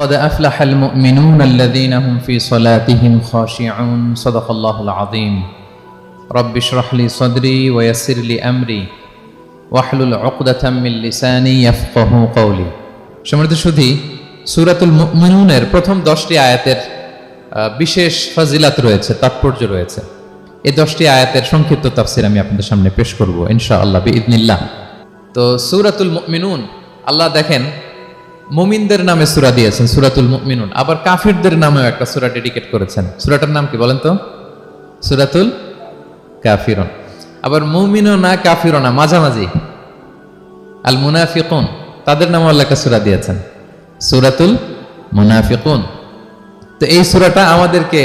قد أفلح المؤمنون الذين هم في صلاتهم خاشعون صدق الله العظيم رب اشرح لي صدري ويسر لي أمري واحلل عقدة من لساني يفقهوا قولي সম্মানিত সুধী সূরাতুল মুমিনুনের প্রথম 10টি আয়াতের বিশেষ ফজিলত রয়েছে, তাৎপর্য রয়েছে। এই 10টি আয়াতের সংক্ষিপ্ত তাফসীর আমি আপনাদের সামনে পেশ করব ইনশাআল্লাহ বিইذنিল্লাহ। তো সূরাতুল মুমিনুন, আল্লাহ দেখেন মুমিনদের নামে সূরা দিয়েছেন সূরাতুল মুমিনুন, আবার কাফিরদের নামেও একটা সূরা ডেডিকেট করেছেন। সূরাটার নাম কি বলেন তো? সূরাতুল কাফিরুন। আবার মুমিনও না কাফিরও না, মাঝামাঝি আল মুনাফিকুন, তাদের নামে আল্লাহ একটা সূরা দিয়েছেন সূরাতুল মুনাফিকুন। তো এই সূরাটা আমাদেরকে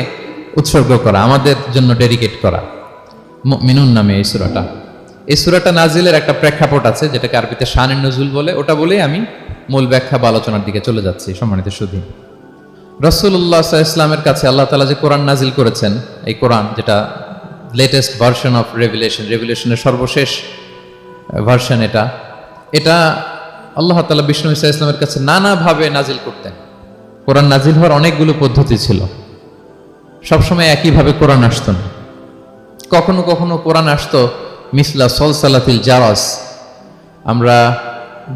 উৎসর্গ করা, আমাদের জন্য ডেডিকেট করা, মুমিনুন নামে এই সূরাটা। এই সূরাটা নাজিলের একটা প্রেক্ষাপট আছে, যেটাকে আরবিতে শানের নুজুল বলে। ওটা বলেই আমি মূল ব্যাখ্যা বা আলোচনার দিকে চলে যাচ্ছি। সম্মানিত সুধী, রাসূলুল্লাহ সাল্লাল্লাহু আলাইহি ওয়াসাল্লামের কাছে আল্লাহ তাআলা যে কোরআন নাজিল করেছেন, এই কোরআন যেটা লেটেস্ট ভার্সন অফ রেভিলেশনের সর্বশেষ ভার্সন, এটা আল্লাহ তাআলা বিষ্ণু ঈসা ইসলামের কাছে নানাভাবে নাজিল করতেন। কোরআন নাজিল হওয়ার অনেকগুলো পদ্ধতি ছিল, সবসময় একইভাবে কোরআন আসতো না। কখনো কখনো কোরআন আসতো মিসলা সলসালাতিল জারাস, আমরা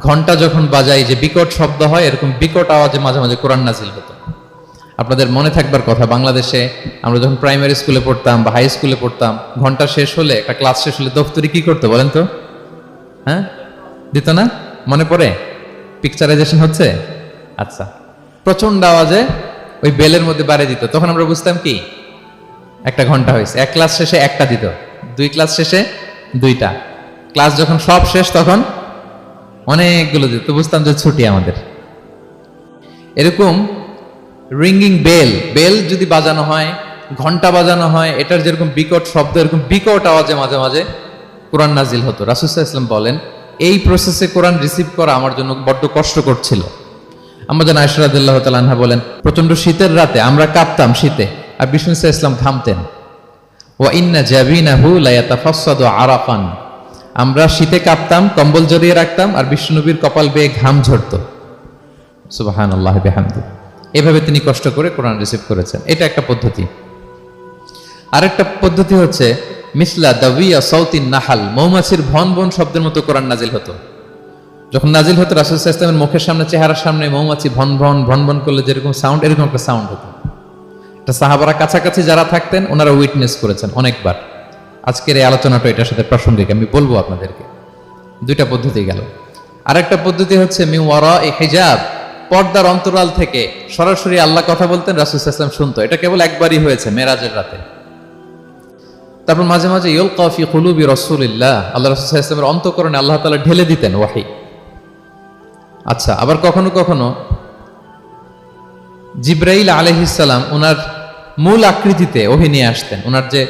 ঘন্টা যখন বাজাই যে বিকট শব্দ হয়, এরকম বিকট আওয়াজে মাঝে মাঝে কোরআন নাজিল হতো। আপনাদের মনে থাকবার কথা, বাংলাদেশে আমরা যখন প্রাইমারি স্কুলে পড়তাম বা হাই স্কুলে পড়তাম, ঘন্টা শেষ হলে, একটা ক্লাস শেষ হলে দফতরি কি করতো বলেন তো? হ্যাঁ, দিত না? মনে পড়ে? পিকচারাইজেশন হচ্ছে? আচ্ছা, প্রচন্ড আওয়াজে ওই বেলের মধ্যে বাড়ি দিত। তখন আমরা বুঝতাম কি একটা ঘন্টা হয়েছে। এক ক্লাস শেষে একটা দিত, 2 ক্লাস শেষে 2টা, ক্লাস যখন সব শেষ তখন অনেকগুলো দিত, বুঝতাম যে ছুটি আমাদের। এরকম রিঙ্গিং বেল যদি বাজানো হয়, ঘন্টা বাজানো হয়, এটার যেরকম বিকট শব্দ, এরকম বিকট আওয়াজে মাঝে মাঝে কোরআন নাজিল হতো। রাসূল সাল্লাল্লাহু আলাইহি ওয়াসাল্লাম বলেন, এই প্রসেসে কোরআন রিসিভ করা আমার জন্য বড্ড কষ্টকর ছিল। আমাদের আয়েশা রাদিয়াল্লাহু তাআলা আনহা বলেন, প্রচন্ড শীতের রাতে আমরা কাঁপতাম শীতে, আর বিষ্ণু সাল্লাল্লাহু আলাইহি ওয়াসাল্লাম ঘামতেন। ওয়া ইন্না জাবিনাহু লা ইয়াতাফাসসাদু আরাকান, আমরা শীতে কাঁপতাম, কম্বল জড়িয়ে রাখতাম, আর বিষ্ণুনবীর কপাল বেয়ে ঘাম ঝরতো। সুবহানাল্লাহি ওয়া বিহামদিহি। এভাবে তিনি কষ্ট করে কোরআন রিসিভ করেছেন। এটা একটা পদ্ধতি। আরেকটা পদ্ধতি হচ্ছে মিসলা দাবিয়া সাউতিন নাহাল, মৌমাছির ভন ভন শব্দের মতো কোরআন নাজিল হতো। যখন নাজিল হতো, রাসূল সাল্লাল্লাহু আলাইহি ওয়াসাল্লামের মুখের সামনে, চেহারার সামনে মৌমাছি ভন ভন করলে যেরকম সাউন্ড, এরকম একটা সাউন্ড হতো। এটা সাহাবারা কাছাকাছি যারা থাকতেন ওনারা উইটনেস করেছেন অনেকবার। আজকের এই আলোচনাটা এটার সাথে প্রাসঙ্গিক, আমি বলবো আপনাদেরকে। 2টা পদ্ধতি গেল। আরেকটা পদ্ধতি হচ্ছে মিন ওয়ারাই হিজাব, পর্দার অন্তরাল থেকে সরাসরি আল্লাহ কথা বলতেন, রাসূল সাল্লাল্লাহু আলাইহি ওয়াসাল্লাম শুনতো। এটা কেবল একবারই হয়েছে, মেরাজের রাতে। তারপর মাঝে মাঝে ইউলকা ফি কুলুবি রাসূলিল্লাহ, আল্লাহ রাসূল সাল্লাল্লাহু আলাইহি ওয়াসাল্লামের অন্তঃকরণে আল্লাহ তাআলা ঢেলে দিতেন ওয়াহি। আচ্ছা, আবার কখনো কখনো জিবরাইল আলাইহিস সালাম ওনার মূল আকৃতিতে ওহী নিয়ে আসতেন। ওনার যে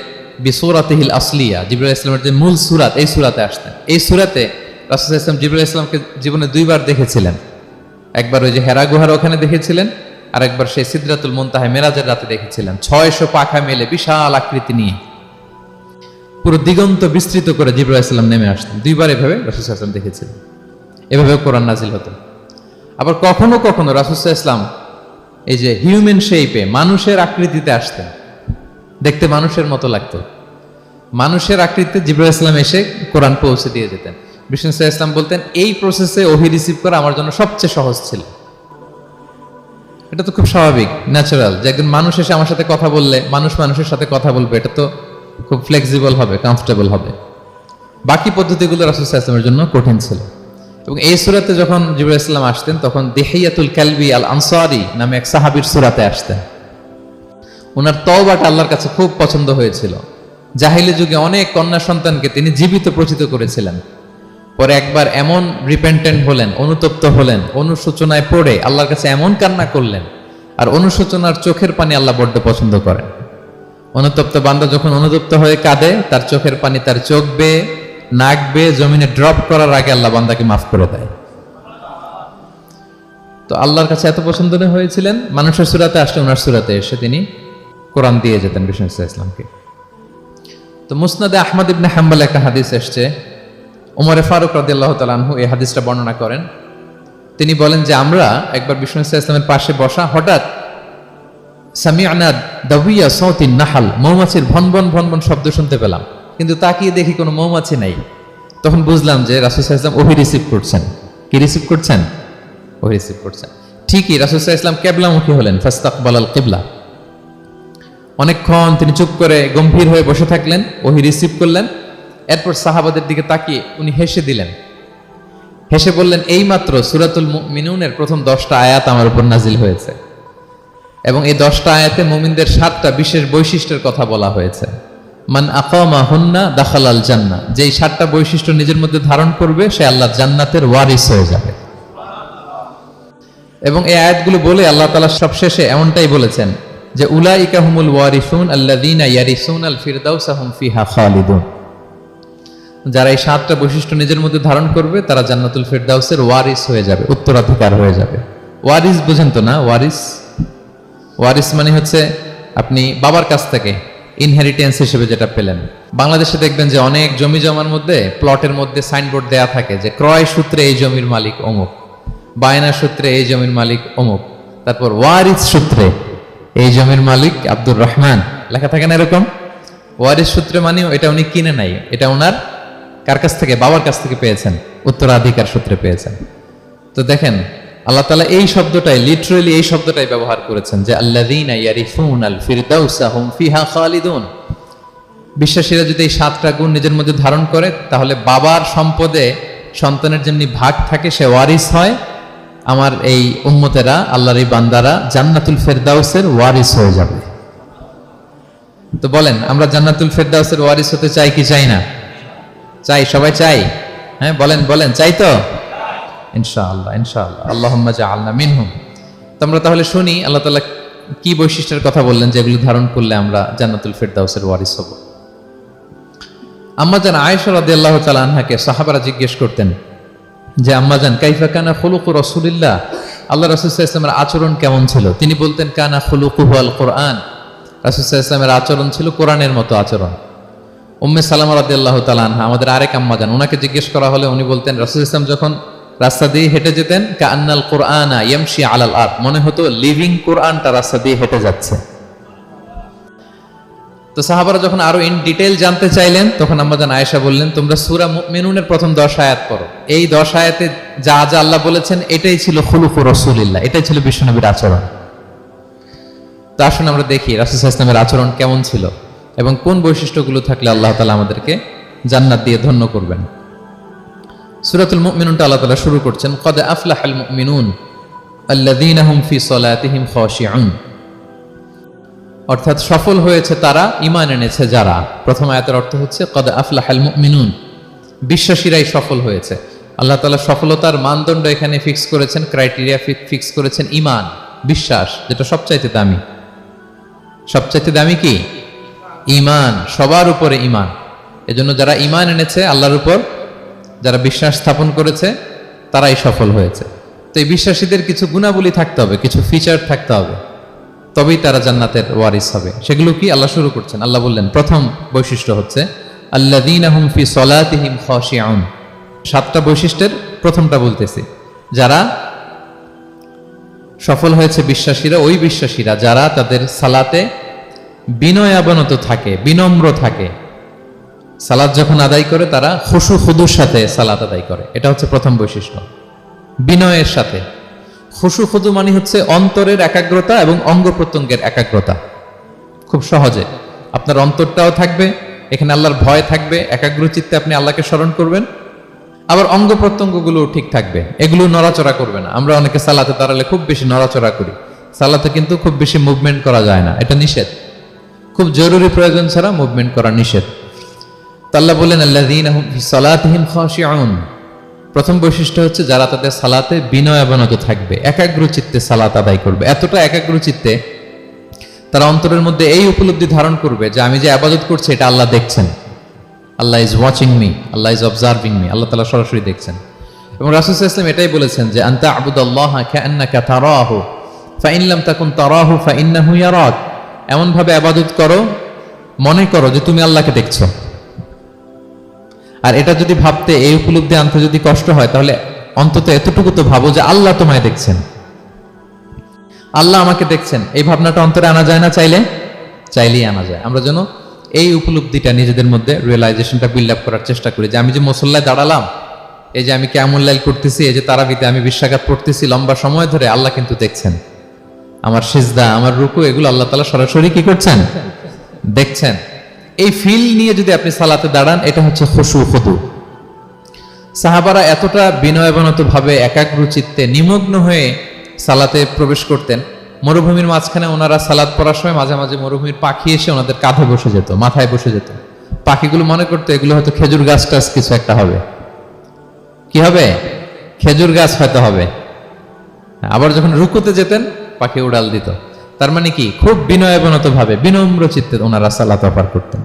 বিসূরাতিহিল আসলিয়া, জিবরাইল আলাইহিস সালামের যে মূল সূরাত, এই সূরাতে আসতেন। এই সূরাতে রাসূল সাল্লাল্লাহু আলাইহি ওয়াসাল্লাম জিবরাইল আলাইহিস সালামকে জীবনে 2বার দেখেছিলেন। একবার ওই যে হেরা গুহার ওখানে দেখেছিলেন, আর একবার সেই সিদরাতুল মুনতাহায় মেরাজের রাতে দেখেছিলেন। 600 পাখা মেলে বিশাল আকৃতি নিয়ে পুরো দিগন্ত বিস্তৃত করে জিবরাইল আলাইহিস সালাম নেমে আসতেন। 2বার এভাবে রাসূল সাল্লাল্লাহু আলাইহি ওয়াসাল্লাম দেখেছিলেন। এভাবে কোরআন নাজিল হতো। আবার কখনো কখনো রাসূল সাল্লাল্লাহু আলাইহি ওয়াসাল্লাম এই যে হিউম্যান শেপে, মানুষের আকৃতিতে আসতেন, দেখতে মানুষের মতো লাগতো। মানুষের আকৃতিতে জিবরাইল আলাইহিস সালাম এসে কোরআন পৌঁছে দিয়ে যেতেন। বিষ্ণু সাল্লাল্লাহু আলাইহি ওয়াসাল্লাম বলতেন, এই প্রসেসে ওহী রিসিভ করা আমার জন্য সবচেয়ে সহজ ছিল। এটা তো খুব স্বাভাবিক, ন্যাচারাল, যে একজন মানুষ এসে আমার সাথে কথা বললে, মানুষ মানুষের সাথে কথা বলবে, এটা তো খুব ফ্লেক্সিবল হবে, কমফোর্টেবল হবে। বাকি পদ্ধতিগুলো রাসূল সাল্লাল্লাহু আলাইহি ওয়াসাল্লামের জন্য কঠিন ছিল। এবং এই সূরাতে যখন জিবরাইল আলাইহিস সালাম আসতেন, তখন দিহিয়াতুল কালবি আল আনসারী নামে এক সাহাবীর সূরাতে আসতেন। ওনার তওবাটা আল্লাহর কাছে খুব পছন্দ হয়েছিল। জাহিলি যুগে অনেক কন্যা সন্তানকে তিনি জীবিত প্রচিত করেছিলেন। পরে একবার এমন রিপেন্টেন্ট হলেন, অনুতপ্ত হলেন, অনুশোচনায় পড়ে আল্লাহর কাছে এমন কান্না করলেন, আর অনুশোচনার চোখের পানি আল্লাহ বড্ড পছন্দ করেন। অনুতপ্ত বান্দা যখন অনুতপ্ত হয়ে কাঁদে, তার চোখের পানি তার চোখ বেয়ে, নাক বেয়ে জমিনে ড্রপ করার আগে আল্লাহ বান্দাকে মাফ করে দেয়। তো আল্লাহর কাছে এত পছন্দ হয়েছিলেন, মানুষের সূরাতে আসলে ওনার সূরাতে এসে তিনি কোরআন দিয়ে যেতেন বিষ্ণু ইসলামকে। তো মুসনাদে আহমদ ইবনে হাম্বল একটা হাদিস এসছে, ওমরে ফারুক রাদিয়াল্লাহু তাআলা আনহু এই হাদিসটা বর্ণনা করেন। তিনি বলেন যে আমরা একবার বিষ্ণু ইসলামের পাশে বসা, হঠাৎ সামিআনা দাবিয়া সাউতিন নাহাল, মৌমাছির ভনভন ভনভন শব্দ শুনতে পেলাম, কিন্তু তাকিয়ে দেখি কোনো মৌমাছি নাই। তখন বুঝলাম যে রাসূল সাল্লাল্লাহু আলাইহি ওয়াসাল্লাম ওহী রিসিভ করছেন। কি রিসিভ করছেন? ওহী রিসিভ করছেন। ঠিকই রাসূল সাল্লাল্লাহু আলাইহি ওয়াসাল্লাম কিবলামুখী হলেন, ফাস্তাকবালাল কিবলা। অনেকক্ষণ তিনি চুপ করে গম্ভীর হয়ে বসে থাকলেন, ওহী রিসিভ করলেন। এরপর সাহাবাদের দিকে তাকিয়ে উনি হেসে দিলেন, হেসে বললেন, এইমাত্র সূরাতুল মুমিনুনের প্রথম 10টা আয়াত আমার উপর নাজিল হয়েছে, এবং এই 10টা আয়াতে মুমিনদের 7টা বিশেষ বৈশিষ্ট্যের কথা বলা হয়েছে। মান আকামা হুন্না দাখালাল জান্নাহ, যেই 7টা বৈশিষ্ট্য নিজের মধ্যে ধারণ করবে সে আল্লাহর জান্নাতের ওয়ারিস হয়ে যাবে। এবং এই আয়াতগুলো বলে আল্লাহ তাআলা সবশেষে এমনটাই বলেছেন যে উলাইকা হুমুল ওয়ারিসুন আল্লাযীনা ইয়ারিসুনাল ফিরদাউসা হুম ফিহা খালিদুন। যারা এই 7টা বৈশিষ্ট্য নিজের মধ্যে ধারণ করবে তারা জান্নাতুল ফিরদাউসের ওয়ারিস হয়ে যাবে, উত্তরাধিকার হয়ে যাবে। ওয়ারিস বুঝেন তো না? ওয়ারিস মানে হচ্ছে আপনি বাবার কাছ থেকে ইনহেরিটেন্স হিসেবে যেটা পেলেন। বাংলাদেশে দেখবেন যে অনেক জমি জমার মধ্যে প্লটের মধ্যে সাইনবোর্ড দেয়া থাকে যে ক্রয় সূত্রে এই জমির মালিক অমুক, বায়না সূত্রে এই জমির মালিক অমুক, তারপর ওয়ারিস সূত্রে এই জমির মালিক আব্দুর রহমান, লেখা থাকে না এরকম? ওয়ারিস সূত্রে মানেও এটা উনি কিনে নাই, এটা ওনার কার কাছ থেকে? বাবার কাছ থেকে পেয়েছেন, উত্তরাধিকার সূত্রে পেয়েছেন। তো দেখেন আল্লাহ তাআলা এই শব্দটাই, লিটারালি এই শব্দটাই ব্যবহার করেছেন যে আল্লাযীনা ইয়ারিফুনাল ফিরদাউসা হুম ফিহা খালিদুন। বিশ্বাসীরা যদি এই 7টা গুণ নিজের মধ্যে ধারণ করে তাহলে বাবার সম্পদে সন্তানের যেমনি ভাগ থাকে সে ওয়ারিস হয়, আমার এই উম্মতেরা, আল্লাহর এই বান্দারা জান্নাতুল ফিরদাউসের ওয়ারিস হয়ে যাবে। তো বলেন আমরা জান্নাতুল ফিরদাউসের ওয়ারিস হতে চাই কি চাই না? চাই, সবাই চাই। হ্যাঁ বলেন বলেন, চাই তো? ইনশাআল্লাহ ইনশাআল্লাহ, আল্লাহুম্মা জাআলনা মিনহুম। তো আমরা তাহলে শুনি আল্লাহ তাআলা কি বৈশিষ্ট্যের কথা বললেন যেগুলো ধারণ করলে আমরা জান্নাতুল ফিরদাউসের ওয়ারিস হব। আম্মাজান আয়েশা রাদিয়াল্লাহু তাআলা আনহাকে সাহাবারা জিজ্ঞেস করতেন যে আম্মাজান কাইফা কানা খুলুকু রাসূলিল্লাহ, আল্লাহ রাসূল সাল্লাল্লাহু আলাইহি ওয়াসাল্লামের আচরণ কেমন ছিল? তিনি বলতেন কানা খুলুকুহু আল কুরআন, রাসূল সাল্লাল্লাহু আলাইহি ওয়াসাল্লামের আচরণ ছিল কোরআনের মতো আচরণ। উম্মে সালামা রাদিয়াল্লাহু তাআলা আনহা, আমাদের আরেক আম্মাজান, ওনাকে জিজ্ঞেস করা হলে উনি বলতেন রাসূল সাল্লাল্লাহু আলাইহি ওয়াসাল্লাম যখন রাস্তা দিয়ে হেঁটে যেতেন কাআন্নাল কুরআনা ইয়ামশি আলাল আরদ, মনে হতো লিভিং কোরআনটা রাস্তা দিয়ে হেঁটে যাচ্ছে। তো সাহাবারা যখন আরো ইন ডিটেইল জানতে চাইলেন তখন আম্মাজান আয়েশা বললেন তোমরা সূরা মুমিনুনের প্রথম 10 আয়াত পড়ো, এই 10 আয়াতে যা যা আল্লাহ বলেছেন এটাই ছিল খুলুকু রাসূলিল্লাহ, এটাই ছিল বিশ্বনবীর আচরণ। তো আসুন আমরা দেখি রাসূল সাল্লাল্লাহু আলাইহি ওয়াসাল্লামের আচরণ কেমন ছিল এবং কোন বৈশিষ্ট্যগুলো থাকলে আল্লাহ তাআলা আমাদেরকে জান্নাত দিয়ে ধন্য করবেন। সূরাতুল মুমিনুনটা আল্লাহ তাআলা শুরু করছেন ক্বাদ আফলাহাল মুমিনুন আল্লাযীনা হুম ফি সলাতিহিম খাশিউন, অর্থাৎ সফল হয়েছে তারা, ঈমান এনেছে যারা। প্রথম আয়াতের অর্থ হচ্ছে ক্বাদ আফলাহাল মুমিনুন, বিশ্বাসীরাই সফল হয়েছে। আল্লাহ তাআলা সফলতার মানদণ্ড এখানে ফিক্স করেছেন, ক্রাইটেরিয়া ফিক্স করেছেন ঈমান, বিশ্বাস, যেটা সবচাইতে দামি। সবচাইতে দামি কি? ঈমান, সবার উপরে ঈমান। এজন্য যারা ঈমান এনেছে আল্লাহর উপর, যারা বিশ্বাস স্থাপন করেছে তারাই সফল হয়েছে। তো এই বিশ্বাসীদের কিছু গুণাবলী থাকতে হবে, কিছু ফিচার থাকতে হবে, তবেই তারা জান্নাতের ওয়ারিস হবে। সেগুলো কি আল্লাহ শুরু করছেন। আল্লাহ বললেন প্রথম বৈশিষ্ট্য হচ্ছে আল্লাযীনা হুম ফি সলাতিহিম খাশিউন। 7টা বৈশিষ্ট্যের প্রথমটা বলতেছি, যারা সফল হয়েছে বিশ্বাসীরা, ওই বিশ্বাসীরা যারা তাদের সালাতে বিনয়াবনত থাকে, বিনম্র থাকে। সালাত যখন আদায় করে তারা খুশু খুদুর সাথে সালাত আদায় করে, এটা হচ্ছে প্রথম বৈশিষ্ট্য। বিনয়ের সাথে। খুশু খুদু মানে হচ্ছে অন্তরের একাগ্রতা এবং অঙ্গ প্রত্যঙ্গের একাগ্রতা। খুব সহজে আপনার অন্তরটাও থাকবে, এখানে আল্লাহর ভয় থাকবে, একাগ্র চিত্তে আপনি আল্লাহকে স্মরণ করবেন, আবার অঙ্গ প্রত্যঙ্গগুলো ঠিক থাকবে, এগুলো নড়াচড়া করবে না। আমরা অনেকে সালাতে দাঁড়ালে খুব বেশি নড়াচড়া করি, সালাতে কিন্তু খুব বেশি মুভমেন্ট করা যায় না, এটা নিষেধ। খুব জরুরি প্রয়োজন ছাড়া মুভমেন্ট করা নিষেধ। আল্লাহ বলেন আল্লাযীনা হুম ফি সলাতিহিম খাশিউন, প্রথম বৈশিষ্ট্য হচ্ছে যারা তাদের সালাতে বিনয়াবনত থাকবে, একাগ্র চিত্তে সালাত আদায় করবে। এতটা একাগ্র চিত্তে তারা অন্তরের মধ্যে এই উপলব্ধি ধারণ করবে যে আমি যে ইবাদত করছি এটা আল্লাহ দেখছেন, Allah is watching me, Allah is observing me, Allah তাআলা সরাসরি দেখছেন। এবং রাসূল সাল্লাল্লাহু আলাইহি ওয়াসাল্লাম এটাই বলেছেন যে আনতা আবুদাল্লাহ কাআন্নাকা তারাহু ফাইন লাম তাকুন তারাহু ফাইন্নাহু ইয়ারাক, এমন ভাবে ইবাদত করো মনে করো যে তুমি আল্লাহকে দেখছো। আর এটা যদি ভাবতে, এই উপলব্ধি আনতে যদি কষ্ট হয় তাহলে অন্তত এতটুকু তো ভাবো যে আল্লাহ তোমায় দেখছেন, আল্লাহ আমাকে দেখছেন। এই ভাবনাটা অন্তরে আনা যায় না? চাইলেই আনা যায়। আমরা যেন এই উপলব্ধিটা নিজেদের মধ্যে রিয়েলাইজেশনটা বিল্ড আপ করার চেষ্টা করি যে আমি যে মুসল্লায় দাঁড়ালাম, এই যে আমি কিয়ামুল লাইল করতেছি, এই যে তারাবিতে আমি 20 রাকাত পড়তেছি লম্বা সময় ধরে, আল্লাহ কিন্তু দেখছেন। আমার সিজদা, আমার রুকু, এগুলো আল্লাহ তাআলা সরাসরি কি করছেন? দেখছেন। এই ফিল নিয়ে যদি আপনি সালাতে দাঁড়ান, এটা হচ্ছে খুশু খুদু। সাহাবারা এতটা বিনয়বনত ভাবে একাগ্র চিত্তে নিমগ্ন হয়ে সালাতে প্রবেশ করতেন, মরুভূমির মাঝখানে ওনারা সালাত পড়ার সময় মাঝে মাঝে মরুভূমির পাখি এসে ওনাদের কাঁধে বসে যেত, মাথায় বসে যেত। পাখিগুলো মনে করতো এগুলো হয়তো খেজুর গাছ টাছ কিছু একটা হবে। কি হবে? খেজুর গাছ হয়তো হবে। আবার যখন রুকুতে যেতেন, পাখি উড়াল দিত। তার মানে কি, খুব বিনয়বনত ভাবে বিনম্র চিত্তে ওনারা সালাত পার করতেন।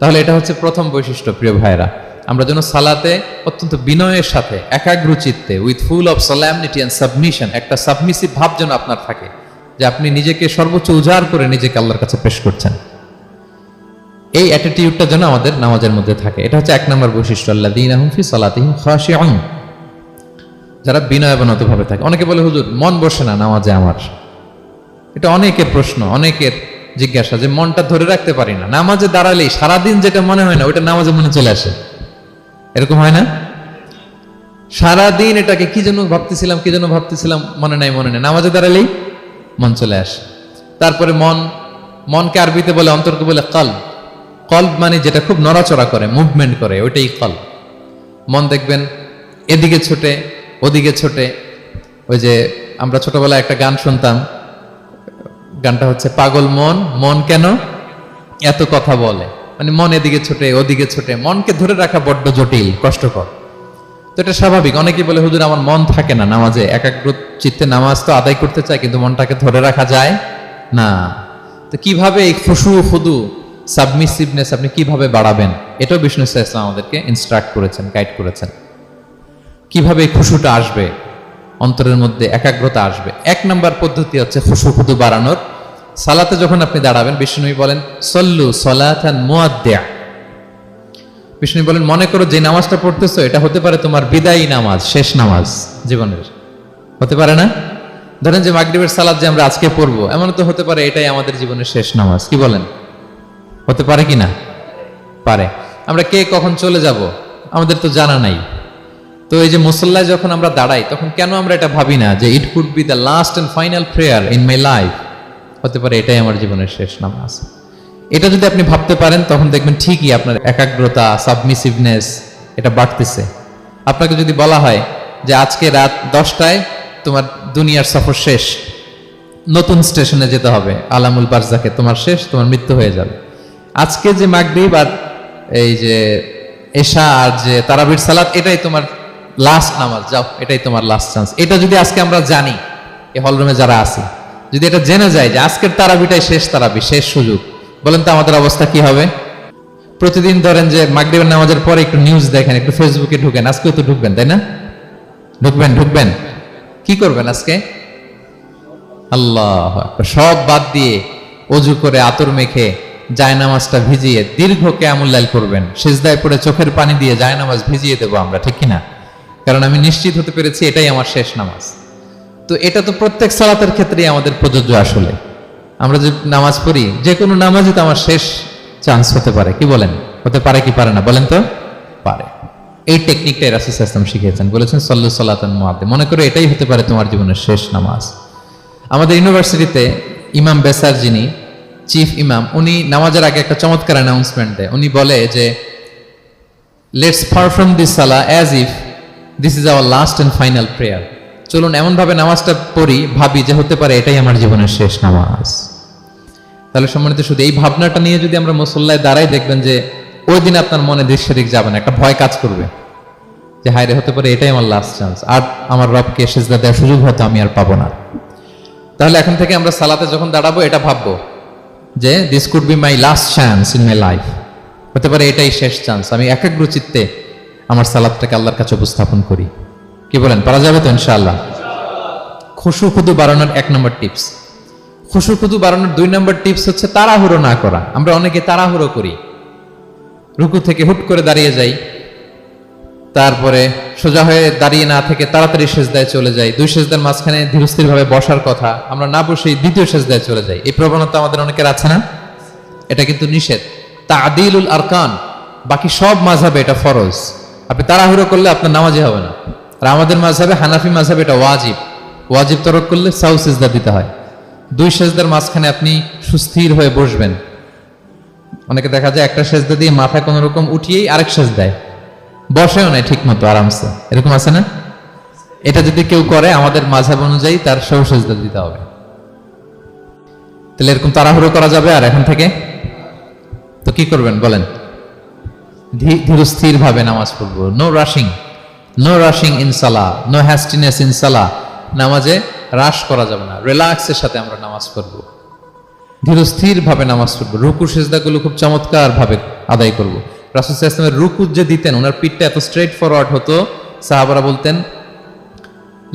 তাহলে এটা হচ্ছে প্রথম বৈশিষ্ট্য। প্রিয় ভাইরা, আমরা যেন সালাতে অত্যন্ত বিনয়ের সাথে একাগ্র চিত্তে, with full of solemnity and submission, একটা সাবমিসিভ ভাব যেন আপনার থাকে, যে আপনি নিজেকে সর্বোচ্চ উজাড় করে নিজেকে আল্লাহর কাছে পেশ করছেন। এই অ্যাটিটিউডটা যেন আমাদের নামাজের মধ্যে থাকে। এটা হচ্ছে 1 নম্বর বৈশিষ্ট্য, আল্লাযীনা হুম ফি সালাতিহিম খাশিউন, যারা বিনয়বনত ভাবে থাকে। অনেকে বলে, হুজুর মন বসে না নামাজে আমার। এটা অনেকের প্রশ্ন, অনেকের জিজ্ঞাসা, যে মনটা ধরে রাখতে পারি না। নামাজে দাঁড়ালেই সারাদিন যেটা মনে হয় না ওইটা নামাজে মনে চলে আসে, এরকম হয় না? সারাদিন এটাকে কি যেন ভাবতেছিলাম মনে নাই। নামাজে দাঁড়ালেই মন চলে আসে। তারপরে মনকে আরবিতে বলে, অন্তরকে বলে কলব। কলব মানে যেটা খুব নড়াচড়া করে, মুভমেন্ট করে, ওইটাই কলব। মন দেখবেন এদিকে ছোটে ওদিকে ছোটে। ওই যে আমরা ছোটবেলায় একটা গান শুনতাম, গানটা হচ্ছে পাগল মন, মন কেন এত কথা বলে। মানে মন এদিকে ছোটে ওদিকে ছোটে, মনকে ধরে রাখা বড্ড জটিল, কষ্টকর। তো এটা স্বাভাবিক। অনেকে বলে, হুজুর আমার মন থাকে না নামাজে, একাগ্র চিত্তে নামাজ তো আদায় করতে চাই, কিন্তু মনটাকে ধরে রাখা যায় না। তো কিভাবে এই খুশু খুদু সাবমিসিভনেস আপনি কিভাবে বাড়াবেন, এটাও বিষ্ণু সাল্লাল্লাহু আলাইহি ওয়াসাল্লাম আমাদেরকে ইনস্ট্রাক্ট করেছেন, গাইড করেছেন। কিভাবে এই খুশুটা আসবে, অন্তরের মধ্যে একাগ্রতা আসবে। 1 নম্বর পদ্ধতি হচ্ছে খুশু খুদু বাড়ানোর। সালাতে যখন আপনি দাঁড়াবেন, বিষ্ণু বলেন সল্লু সলাতান মুআদ্দিয়া। বিষ্ণু বলেন, মনে করো যে নামাজটা পড়তেছো এটা হতে পারে তোমার বিদায়ী নামাজ, শেষ নামাজ জীবনের, হতে পারে না? ধরেন যে মাগরিবের সালাত যে আমরা আজকে পড়বো, এমন তো হতে পারে এটাই আমাদের জীবনের শেষ নামাজ। কি বলেন, হতে পারে কি না? পারে। আমরা কে কখন চলে যাব আমাদের তো জানা নাই। তো এই যে মুসল্লায় যখন আমরা দাঁড়াই, তখন কেন আমরা এটা ভাবি না যে it could be the last and final prayer in my life, হতে পারে এটাই আমার জীবনের শেষ নামাজ। এটা যদি আপনি ভাবতে পারেন, তখন দেখবেন ঠিকই আপনার একাগ্রতা, সাবমিসিভনেস এটা বাড়তেছে। আপনাকে যদি বলা হয় যে আজকে রাত 10টায় তোমার দুনিয়ার সফর শেষ, নতুন স্টেশনে যেতে হবে, আলামুল বারজাকে, তোমার শেষ, তোমার মৃত্যু হয়ে যাবে। আজকে যে মাগরিব আর এই যে এশা আর যে তারাবির সালাত, এটাই তোমার লাস্ট নামাজ, যাও এটাই তোমার লাস্ট চান্স। এটা যদি আজকে আমরা জানি, এই হলরুমে যারা আছি, যদি এটা জেনে যায় যে আজকের তারাবিটাই শেষ তারাবি, শেষ সুযোগ, বলেন তো আমাদের অবস্থা কি হবে? প্রতিদিন ধরেন যে মাগরিবের নামাজের পরে একটু নিউজ দেখেন, একটু ফেসবুকে ঢুকেন, আজকেও তো ঢুকবেন তাই না? ঢুকবেন। কি করবেন আজকে? আল্লাহ আকবার, সব বাদ দিয়ে অজু করে আতর মেখে জায়নামাজটা ভিজিয়ে দীর্ঘ কিয়ামুল লাইল করবেন। সিজদায় পড়ে চোখের পানি দিয়ে জায়নামাজ ভিজিয়ে দেবো আমরা, ঠিক কিনা? কারণ আমি নিশ্চিত হতে পেরেছি এটাই আমার শেষ নামাজ। তো এটা তো প্রত্যেক সালাতের ক্ষেত্রেই আমাদের প্রযোজ্য। আসলে আমরা যে নামাজ পড়ি, যে কোনো নামাজই তো আমার শেষ চান্স হতে পারে। কি বলেন, হতে পারে কি পারে না? বলেন তো। পারে। এই টেকনিকটাই রাসূল সাল্লাল্লাহু আলাইহি ওয়াসাল্লাম শিখিয়েছেন, বলেছেন সল্লু সালাতান মুআদ্দিয়া, মনে করে এটাই হতে পারে তোমার জীবনের শেষ নামাজ। আমাদের ইউনিভার্সিটিতে ইমাম বেসার, যিনি চিফ ইমাম, উনি নামাজের আগে একটা চমৎকার অ্যানাউন্সমেন্ট দেয়। উনি বলে যে লেটস পারফর্ম দিস সালাহ as if this is our last and final prayer. চলুন এমনভাবে নামাজটা পড়ি, ভাবি যে হতে পারে এটাই আমার জীবনের শেষ নামাজ। তাহলে সম্মানিত, শুধু এই ভাবনাটা নিয়ে যদি আমরা মুসল্লায় দাঁড়াই, দেখবেন যে ওই দিন আপনার মনে দিক সেদিক যাবে না, একটা ভয় কাজ করবে যে হায় রে, হতে পারে এটাই আমার লাস্ট চান্স, আর আমার রবকে সিজদা দেওয়ার সুযোগ হয়তো আমি আর পাবো না। তাহলে এখন থেকে আমরা সালাতে যখন দাঁড়াবো এটা ভাববো যে this could be my last chance in my life, হতে পারে এটাই শেষ চান্স। আমি একাগ্র চিত্তে আমার সালাতটাকে আল্লাহর কাছে উপস্থাপন করি। কি বলেন, পারা যাবে তো ইনশাআল্লাহ? খুশু খুদু বাড়ানোর 1 নম্বর টিপস। খুশু খুদু বাড়ানোর 2 নম্বর টিপস হচ্ছে তাড়াহুড়ো না করা। আমরা অনেকে তাড়াহুড়ো করি, রুকু থেকে হুট করে দাঁড়িয়ে যাই, তারপরে সোজা হয়ে দাঁড়িয়ে না থেকে তাড়াতাড়ি সেজদায় চলে যাই, দুই সেজদার মাঝখানে ধীরস্থির ভাবে বসার কথা, আমরা না বসেই দ্বিতীয় সেজদায় চলে যাই। এই প্রবণতা আমাদের অনেকের আছে না? এটা কিন্তু নিষেধ। তা'দিলুল আরকান, বাকি সব মাযহাবে এটা ফরজ। আপনি তাড়াহুড়ো করলে আপনার নামাজই হবে না। আর আমাদের মাযহাবে, হানাফি মাযহাবে এটা ওয়াজিব। ওয়াজিব তরক করলে সাউ সিজদা দিতে হয়। দুই সেজদার মাঝখানে আপনি সুস্থির হয়ে বসবেন। অনেকে দেখা যায় একটা সেজদা দিয়ে মাথা কোনো রকম উঠিয়েই আরেক সেজদায় বসেও নাই ঠিক মতো আরামসে, এরকম আছে না? এটা যদি কেউ করে আমাদের মাযহাব অনুযায়ী তার সৌ সেজদা দিতে হবে। তাহলে এরকম তাড়াহুড়ো করা যাবে? আর এখন থেকে তো কি করবেন বলেন? ধীরস্থির ভাবে নামাজ পড়বো। No rushing, no rushing in salah, no hastiness in salah. নামাজে রাশ করা যাবে না, রিল্যাক্সের সাথে আমরা নামাজ পড়বো, ধীরস্থির ভাবে নামাজ পড়বো। রুকু সেজদাগুলো খুব চমৎকার ভাবে আদায় করবো। রাসূল সাল্লাল্লাহু আলাইহি ওয়াসাল্লামের রুকু যে দিতেন, ওনার পিঠটা এত স্ট্রেট ফরওয়ার্ড হতো, সাহাবারা বলতেন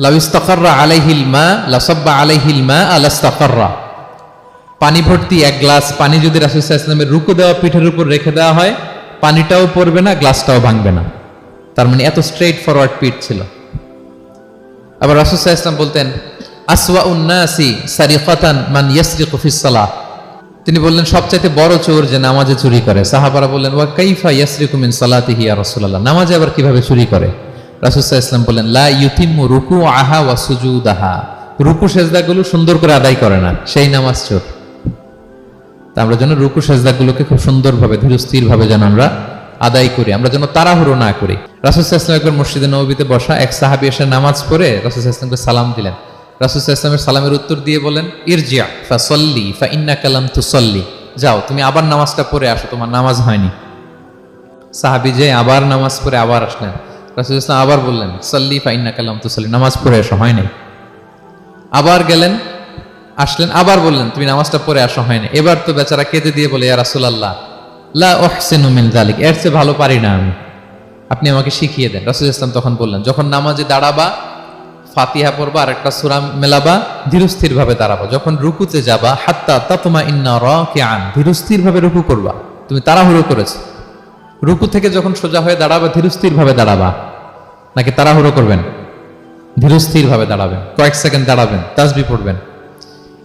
লাউ ইস্তাকাররা আলাইহিল মা লাসাব্বা আলাইহিল মা আলাস্তাকাররা। পানি ভর্তি এক গ্লাস পানি যদি রাসূল সাল্লাল্লাহু আলাইহি ওয়াসাল্লামের রুকু দেওয়া পিঠের উপর রেখে দেওয়া হয়, পানিটাও পড়বে না, গ্লাসটাও ভাঙবে না। তার মানে এত স্ট্রেট ফরওয়ার্ড পিঠ ছিল। আবার রাসূল সাল্লাল্লাহু আলাইহি ওয়াসাল্লাম বলতেন আসওয়াউন নাসি সারিকাতান মান ইয়াসরিকু ফিস সালাহ। তিনি বললেন সবচাইতে বড় চোর যে নামাজে চুরি করে। সাহাবারা বললেন ওয়া কাইফা ইয়াসরিকু মিন সালাতিহি ইয়া রাসূলুল্লাহ, নামাজে আবার কিভাবে চুরি করে? রাসূল সাল্লাল্লাহু আলাইহি ওয়াসাল্লাম বললেন লা ইউতিম্মু রুকুআহা ওয়া সুজুদাহা, রুকু সেজদাগুলো সুন্দর করে আদায় করে না, সেই নামাজ চোর। তা আমরা যেন রুকু সেজদাগুলোকে খুব সুন্দরভাবে ধীরস্থিরভাবে যেন আমরা আদায় করি, আমরা যেন তাড়াহুড়ো না করি। রাসূল সাল্লাল্লাহু আলাইহি ওয়াসাল্লাম একবার মসজিদে নববীতে বসা এক সাহাবী এসে নামাজ পড়ে রাসূল সাল্লাল্লাহু আলাইহি ওয়াসাল্লামকে সালাম দিলেন। রাসূল সাল্লাল্লাহু আলাইহি ওয়াসাল্লামের সালামের উত্তর দিয়ে বলেন ইরজি' ফাসাল্লি ফাইন্নাকা লাম তুসাল্লি, যাও তুমি আবার নামাজটা পড়ে আসো, তোমার নামাজ হয়নি। সাহাবী যে আবার নামাজ পড়ে আবার আসলেন, রাসূল সাল্লাল্লাহু আলাইহি ওয়াসাল্লাম আবার বললেন সাল্লি ফাইন্নাকা লাম তুসাল্লি, নামাজ পড়ে এসো, হয়নি। আবার গেলেন, আসলেন, আবার বললেন তুমি নামাজটা পড়ে আসো, হয়নি। এবার তো বেচারা কেঁদে দিয়ে বলে ইয়া রাসূলুল্লাহ লা উহসিনু মিন যালিক, এর চেয়ে ভালো পারি না আমি, আপনি আমাকে শিখিয়ে দেন। রাসূল সাল্লাল্লাহু আলাইহি ওয়াসাল্লাম তখন বললেন যখন নামাজে দাঁড়াবা ফাতিহা পড়বা আর একটা সূরা মেলাবা, ধীরস্থির ভাবে দাঁড়াবা। যখন রুকুতে যাবা হাত্তা তাতমাইন্না রাকিআন, ধীরস্থির ভাবে রুকু করবা। তুমি তাড়াহুড়ো করেছো, রুকু থেকে যখন সোজা হয়ে দাঁড়াবা ধীরস্থির ভাবে দাঁড়াবা, নাকি তাড়াহুড়ো করবেন? ধীরস্থির ভাবে দাঁড়াবেন, কয়েক সেকেন্ড দাঁড়াবেন, তাসবিহ পড়বেন,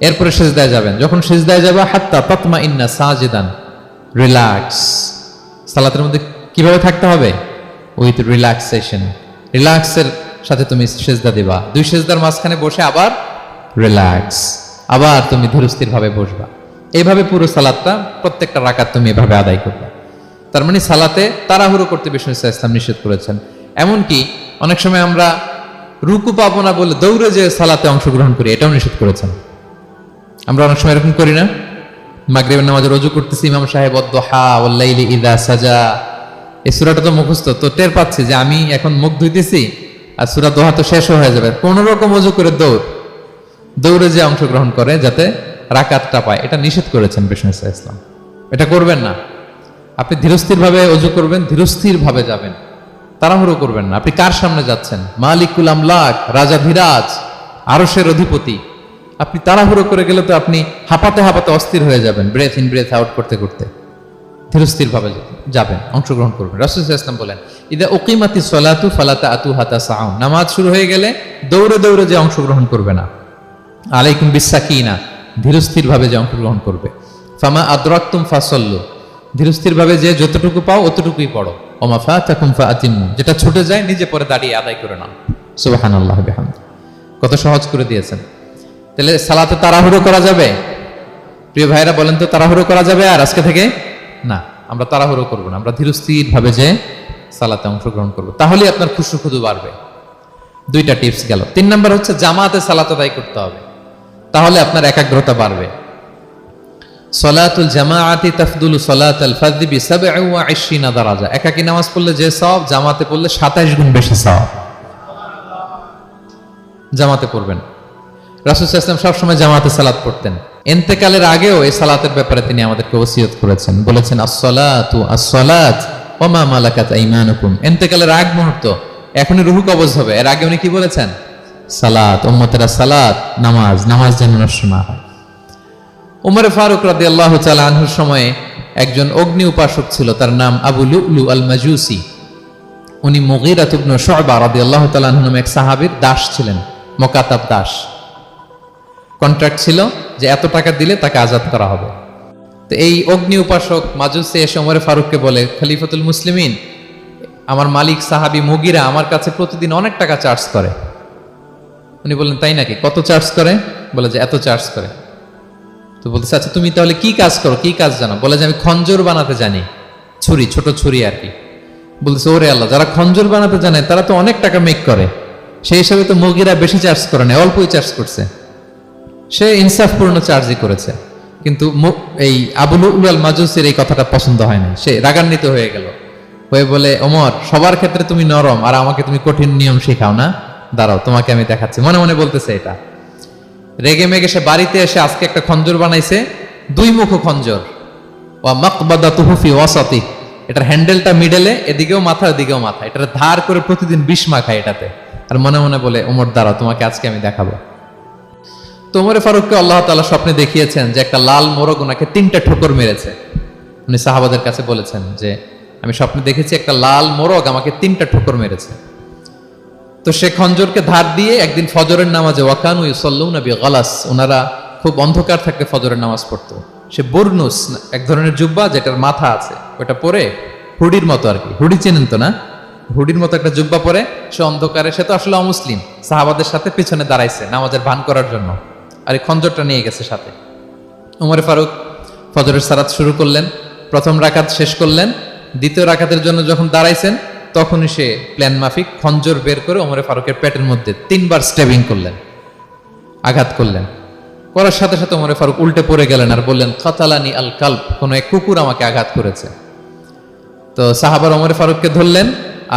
এরপরে সিজদায় যাবেন। যখন সিজদায় যাবা হাত্তা তাতমাইন্না সাজিদান, রিল্যাক্স। সালাতের মধ্যে কিভাবে থাকতে হবে? উইথ রিল্যাক্সেশন, রিল্যাক্সের সাথে তুমি সেজদা দিবা। দুই সেজদার মাঝখানে বসে আবার রিল্যাক্স, আবার তুমি ধীরস্থির ভাবে বসবা। এইভাবে পুরো সালাতটা প্রত্যেকটা রাকাত তুমি এভাবে আদায় করবে। তার মানে সালাতে তাড়াহুড়ো করতে বিষ্ণু ইসলাম নিষেধ করেছেন। এমনকি অনেক সময় আমরা রুকু পাবো না বলে দৌড়ে যে সালাতে অংশগ্রহণ করি, এটাও নিষেধ করেছেন। আমরা অনেক সময় এরকম করি না? মাগরিবের নামাজে রুজু করতেছি, ইমাম সাহেব ওয়াদ-দুহা ওয়াল-লাইলি ইযা সাজা, এই সূরাটা তো মুখস্থ, তো টের পাচ্ছি যে আমি এখন মুখ ধুইতেছি আর সূরা দোহা তো শেষ হয়ে যাবে, কোন রকম ওযু করে দৌড়ে যে অংশগ্রহণ করে যাতে রাকাতটা পায়, এটা নিষেধ করেছেন বিষ্ণু ইসলাম। এটা করবেন না। আপনি ধীরস্থির ভাবে ওযু করবেন, ধীরস্থির ভাবে যাবেন, তাড়াহুড়ো করবেন না। আপনি কার সামনে যাচ্ছেন? মালিকুল আমলাক, রাজা ধীরাজ, আরশের অধিপতি। আপনি তাড়াহুড়ো করে গেলে তো আপনি হাঁপাতে হাঁপাতে অস্থির হয়ে যাবেন, ব্রেথ ইন ব্রেথ আউট করতে করতে। ধীরস্থির ভাবে যাবেন, অংশগ্রহণ করবেন। রাসূল সাল্লাল্লাহু আলাইহি ওয়াসাল্লাম বলেন ইদা উকিমাতিস সালাতু ফালা তা'তুহা তাসআউন, নামাজ শুরু হয়ে গেলে দৌড়ে দৌড়ে যে অংশগ্রহণ করবে না। আলাইকুম বিসাকিনা, ধীরস্থির ভাবে যে অংশগ্রহণ করবে। ফামা আদরাকতুম ফাসাল্লু, ধীরস্থির ভাবে যে যতটুকু পাও অতটুকুই পড়ো। ওমা ফাতাকুম ফাআতিমু, যেটা ছুটে যায় নিজে পরে দাঁড়িয়ে আদায় করে নাও। সুবহানাল্লাহি ওয়া বিহামদিহি, কত সহজ করে দিয়েছেন। তাহলে সালাতে তাড়াহুড়ো করা যাবে? প্রিয় ভাইরা বলেন তো, তাড়াহুড়ো করা যাবে আর আজকে থেকে? না, আমরা তাড়াহুড়ো করবো না, আমরা ধীরস্থির ভাবে যে সালাতে অংশগ্রহণ করবো, তাহলে আপনার খুশু খুদু বাড়বে। দুইটা টিপস গেল। 3 নাম্বার হচ্ছে জামাতে সালাত আদায় করতে হবে, তাহলে আপনার একাগ্রতা বাড়বে। সালাতুল জামাআতি তাফদুলু সালাতাল ফাযি বি 27 দারাজা, একাকী নামাজ পড়লে যে সওয়াব, জামাতে পড়লে 27 গুণ বেশি সওয়াব। জামাতে পড়বেন। রাসূল সাল্লাল্লাহু আলাইহি ওয়াসাল্লাম সবসময় জামাতে সালাত পড়তেন। ইন্তেকালের আগেও এই সালাতের ব্যাপারে তিনি আমাদেরকে ওসিয়ত করেছেন, বলেছেন আসসালাতু আসসালাত ওয়া মা মালাকাত আইমানুকুম। ইন্তেকালের আগ মুহূর্ত, এখনই রূহ কবজ হবে, এর আগে উনি কি বলেছেন? সালাত, উম্মতেরা সালাত, নামাজ, নামাজ যেন নষ্ট না হয়। উমর ফারুক রাদিয়াল্লাহু তাআলা আনহুর সময়ে একজন অগ্নি উপাসক ছিল, তার নাম আবু লুলু আল মাজুসি। উনি মুগীরা ইবনে শুআবা রাদিয়াল্লাহু তাআলা আনহু নামে এক সাহাবীর দাস ছিলেন, মুকাতাব দাস। কন্ট্রাক্ট ছিল যে এত টাকা দিলে তাকে আজাদ করা হবে। তো এই অগ্নি উপাসক মাজুসি এসে ওমর ফারুককে বলে, খলিফাতুল মুসলিমিন, আমার মালিক সাহাবী মুগীরা আমার কাছে প্রতিদিন অনেক টাকা চার্জ করে। উনি বললেন, তাই নাকি? কত চার্জ করে? বলে যে এত চার্জ করে। তো বলতেছে, আচ্ছা তুমি তাহলে কি কাজ করো, কি কাজ জানো? বলে যে আমি খঞ্জর বানাতে জানি, ছুরি, ছোট ছুরি আর কি। বলতেছে, ওরে আল্লাহ, যারা খঞ্জর বানাতে জানে তারা তো অনেক টাকা মেক করে, সেই হিসাবে তো মুগীরা বেশি চার্জ করে না, অল্পই চার্জ করছে। সে ইনসাফপূর্ণ চার্জই করেছে। কিন্তু এই আবু লুলুল মাজুসির এই কথাটা পছন্দ হয় না, সে রাগান্বিত হয়ে গেল, হয়ে বলে, ওমর, সবার ক্ষেত্রে তুমি নরম আর আমাকে তুমি কঠিন নিয়ম শেখাও না, দাঁড়াও তোমাকে আমি দেখাচ্ছি। মনে মনে বলতেছে এটা। রেগে মেগে সে বাড়িতে এসে আজকে একটা খঞ্জর বানাইছে, দুই মুখো খঞ্জর, ওয়া মাকবাদাতুহু ফি ওয়াসাতি, এটার হ্যান্ডেলটা মিডলে, এদিকেও মাথা ওদিকেও মাথা, এটার ধার করে প্রতিদিন 20 মাখায় এটাতে। আর মনে মনে বলে, ওমর দাঁড়াও তোমাকে আজকে আমি দেখাবো। তো ওমর ফারুককে আল্লাহ তাআলা স্বপ্নে দেখিয়েছেন যে একটা লাল মোরগ ওনাকে 3টা ঠোকর মেরেছে। উনি সাহাবাদের কাছে বলেছেন যে আমি স্বপ্নে দেখেছি একটা লাল মোরগ আমাকে 3টা ঠোকর মেরেছে। তো সে খঞ্জরকে ধার দিয়ে একদিন ফজরের নামাজে, ওয়াকানু ইউসাল্লুনা বিগালাস, ওনারা খুব অন্ধকার থাকতে ফজরের নামাজ পড়তো। সে বুরনুস, এক ধরনের জুব্বা যেটার মাথা আছে, ওটা পরে হুডির মতো আর কি, হুডি চেনেন তো না, হুডির মতো একটা জুব্বা পরে সে অন্ধকারে, সে তো আসলে অমুসলিম, সাহাবাদের সাথে পিছনে দাঁড়াইছে নামাজের ভান করার জন্য, আর এই খঞ্জরটা নিয়ে গেছে সাথে। ওমর ফারুক ফজরের সালাত শুরু করলেন, প্রথম রাকাত শেষ করলেন, দ্বিতীয় রাকাতের জন্য যখন দাঁড়াইছেন তখনই সে প্ল্যান মাফিক খঞ্জর বের করে ওমর ফারুকের পেটের মধ্যে 3বার স্টেবিং করলেন, আঘাত করলেন। করার সাথে সাথে ওমর ফারুক উল্টে পড়ে গেলেন আর বললেন, কাতালানি আল কালব, কোন এক কুকুর আমাকে আঘাত করেছে। তো সাহাবার ওমর ফারুককে ধরলেন,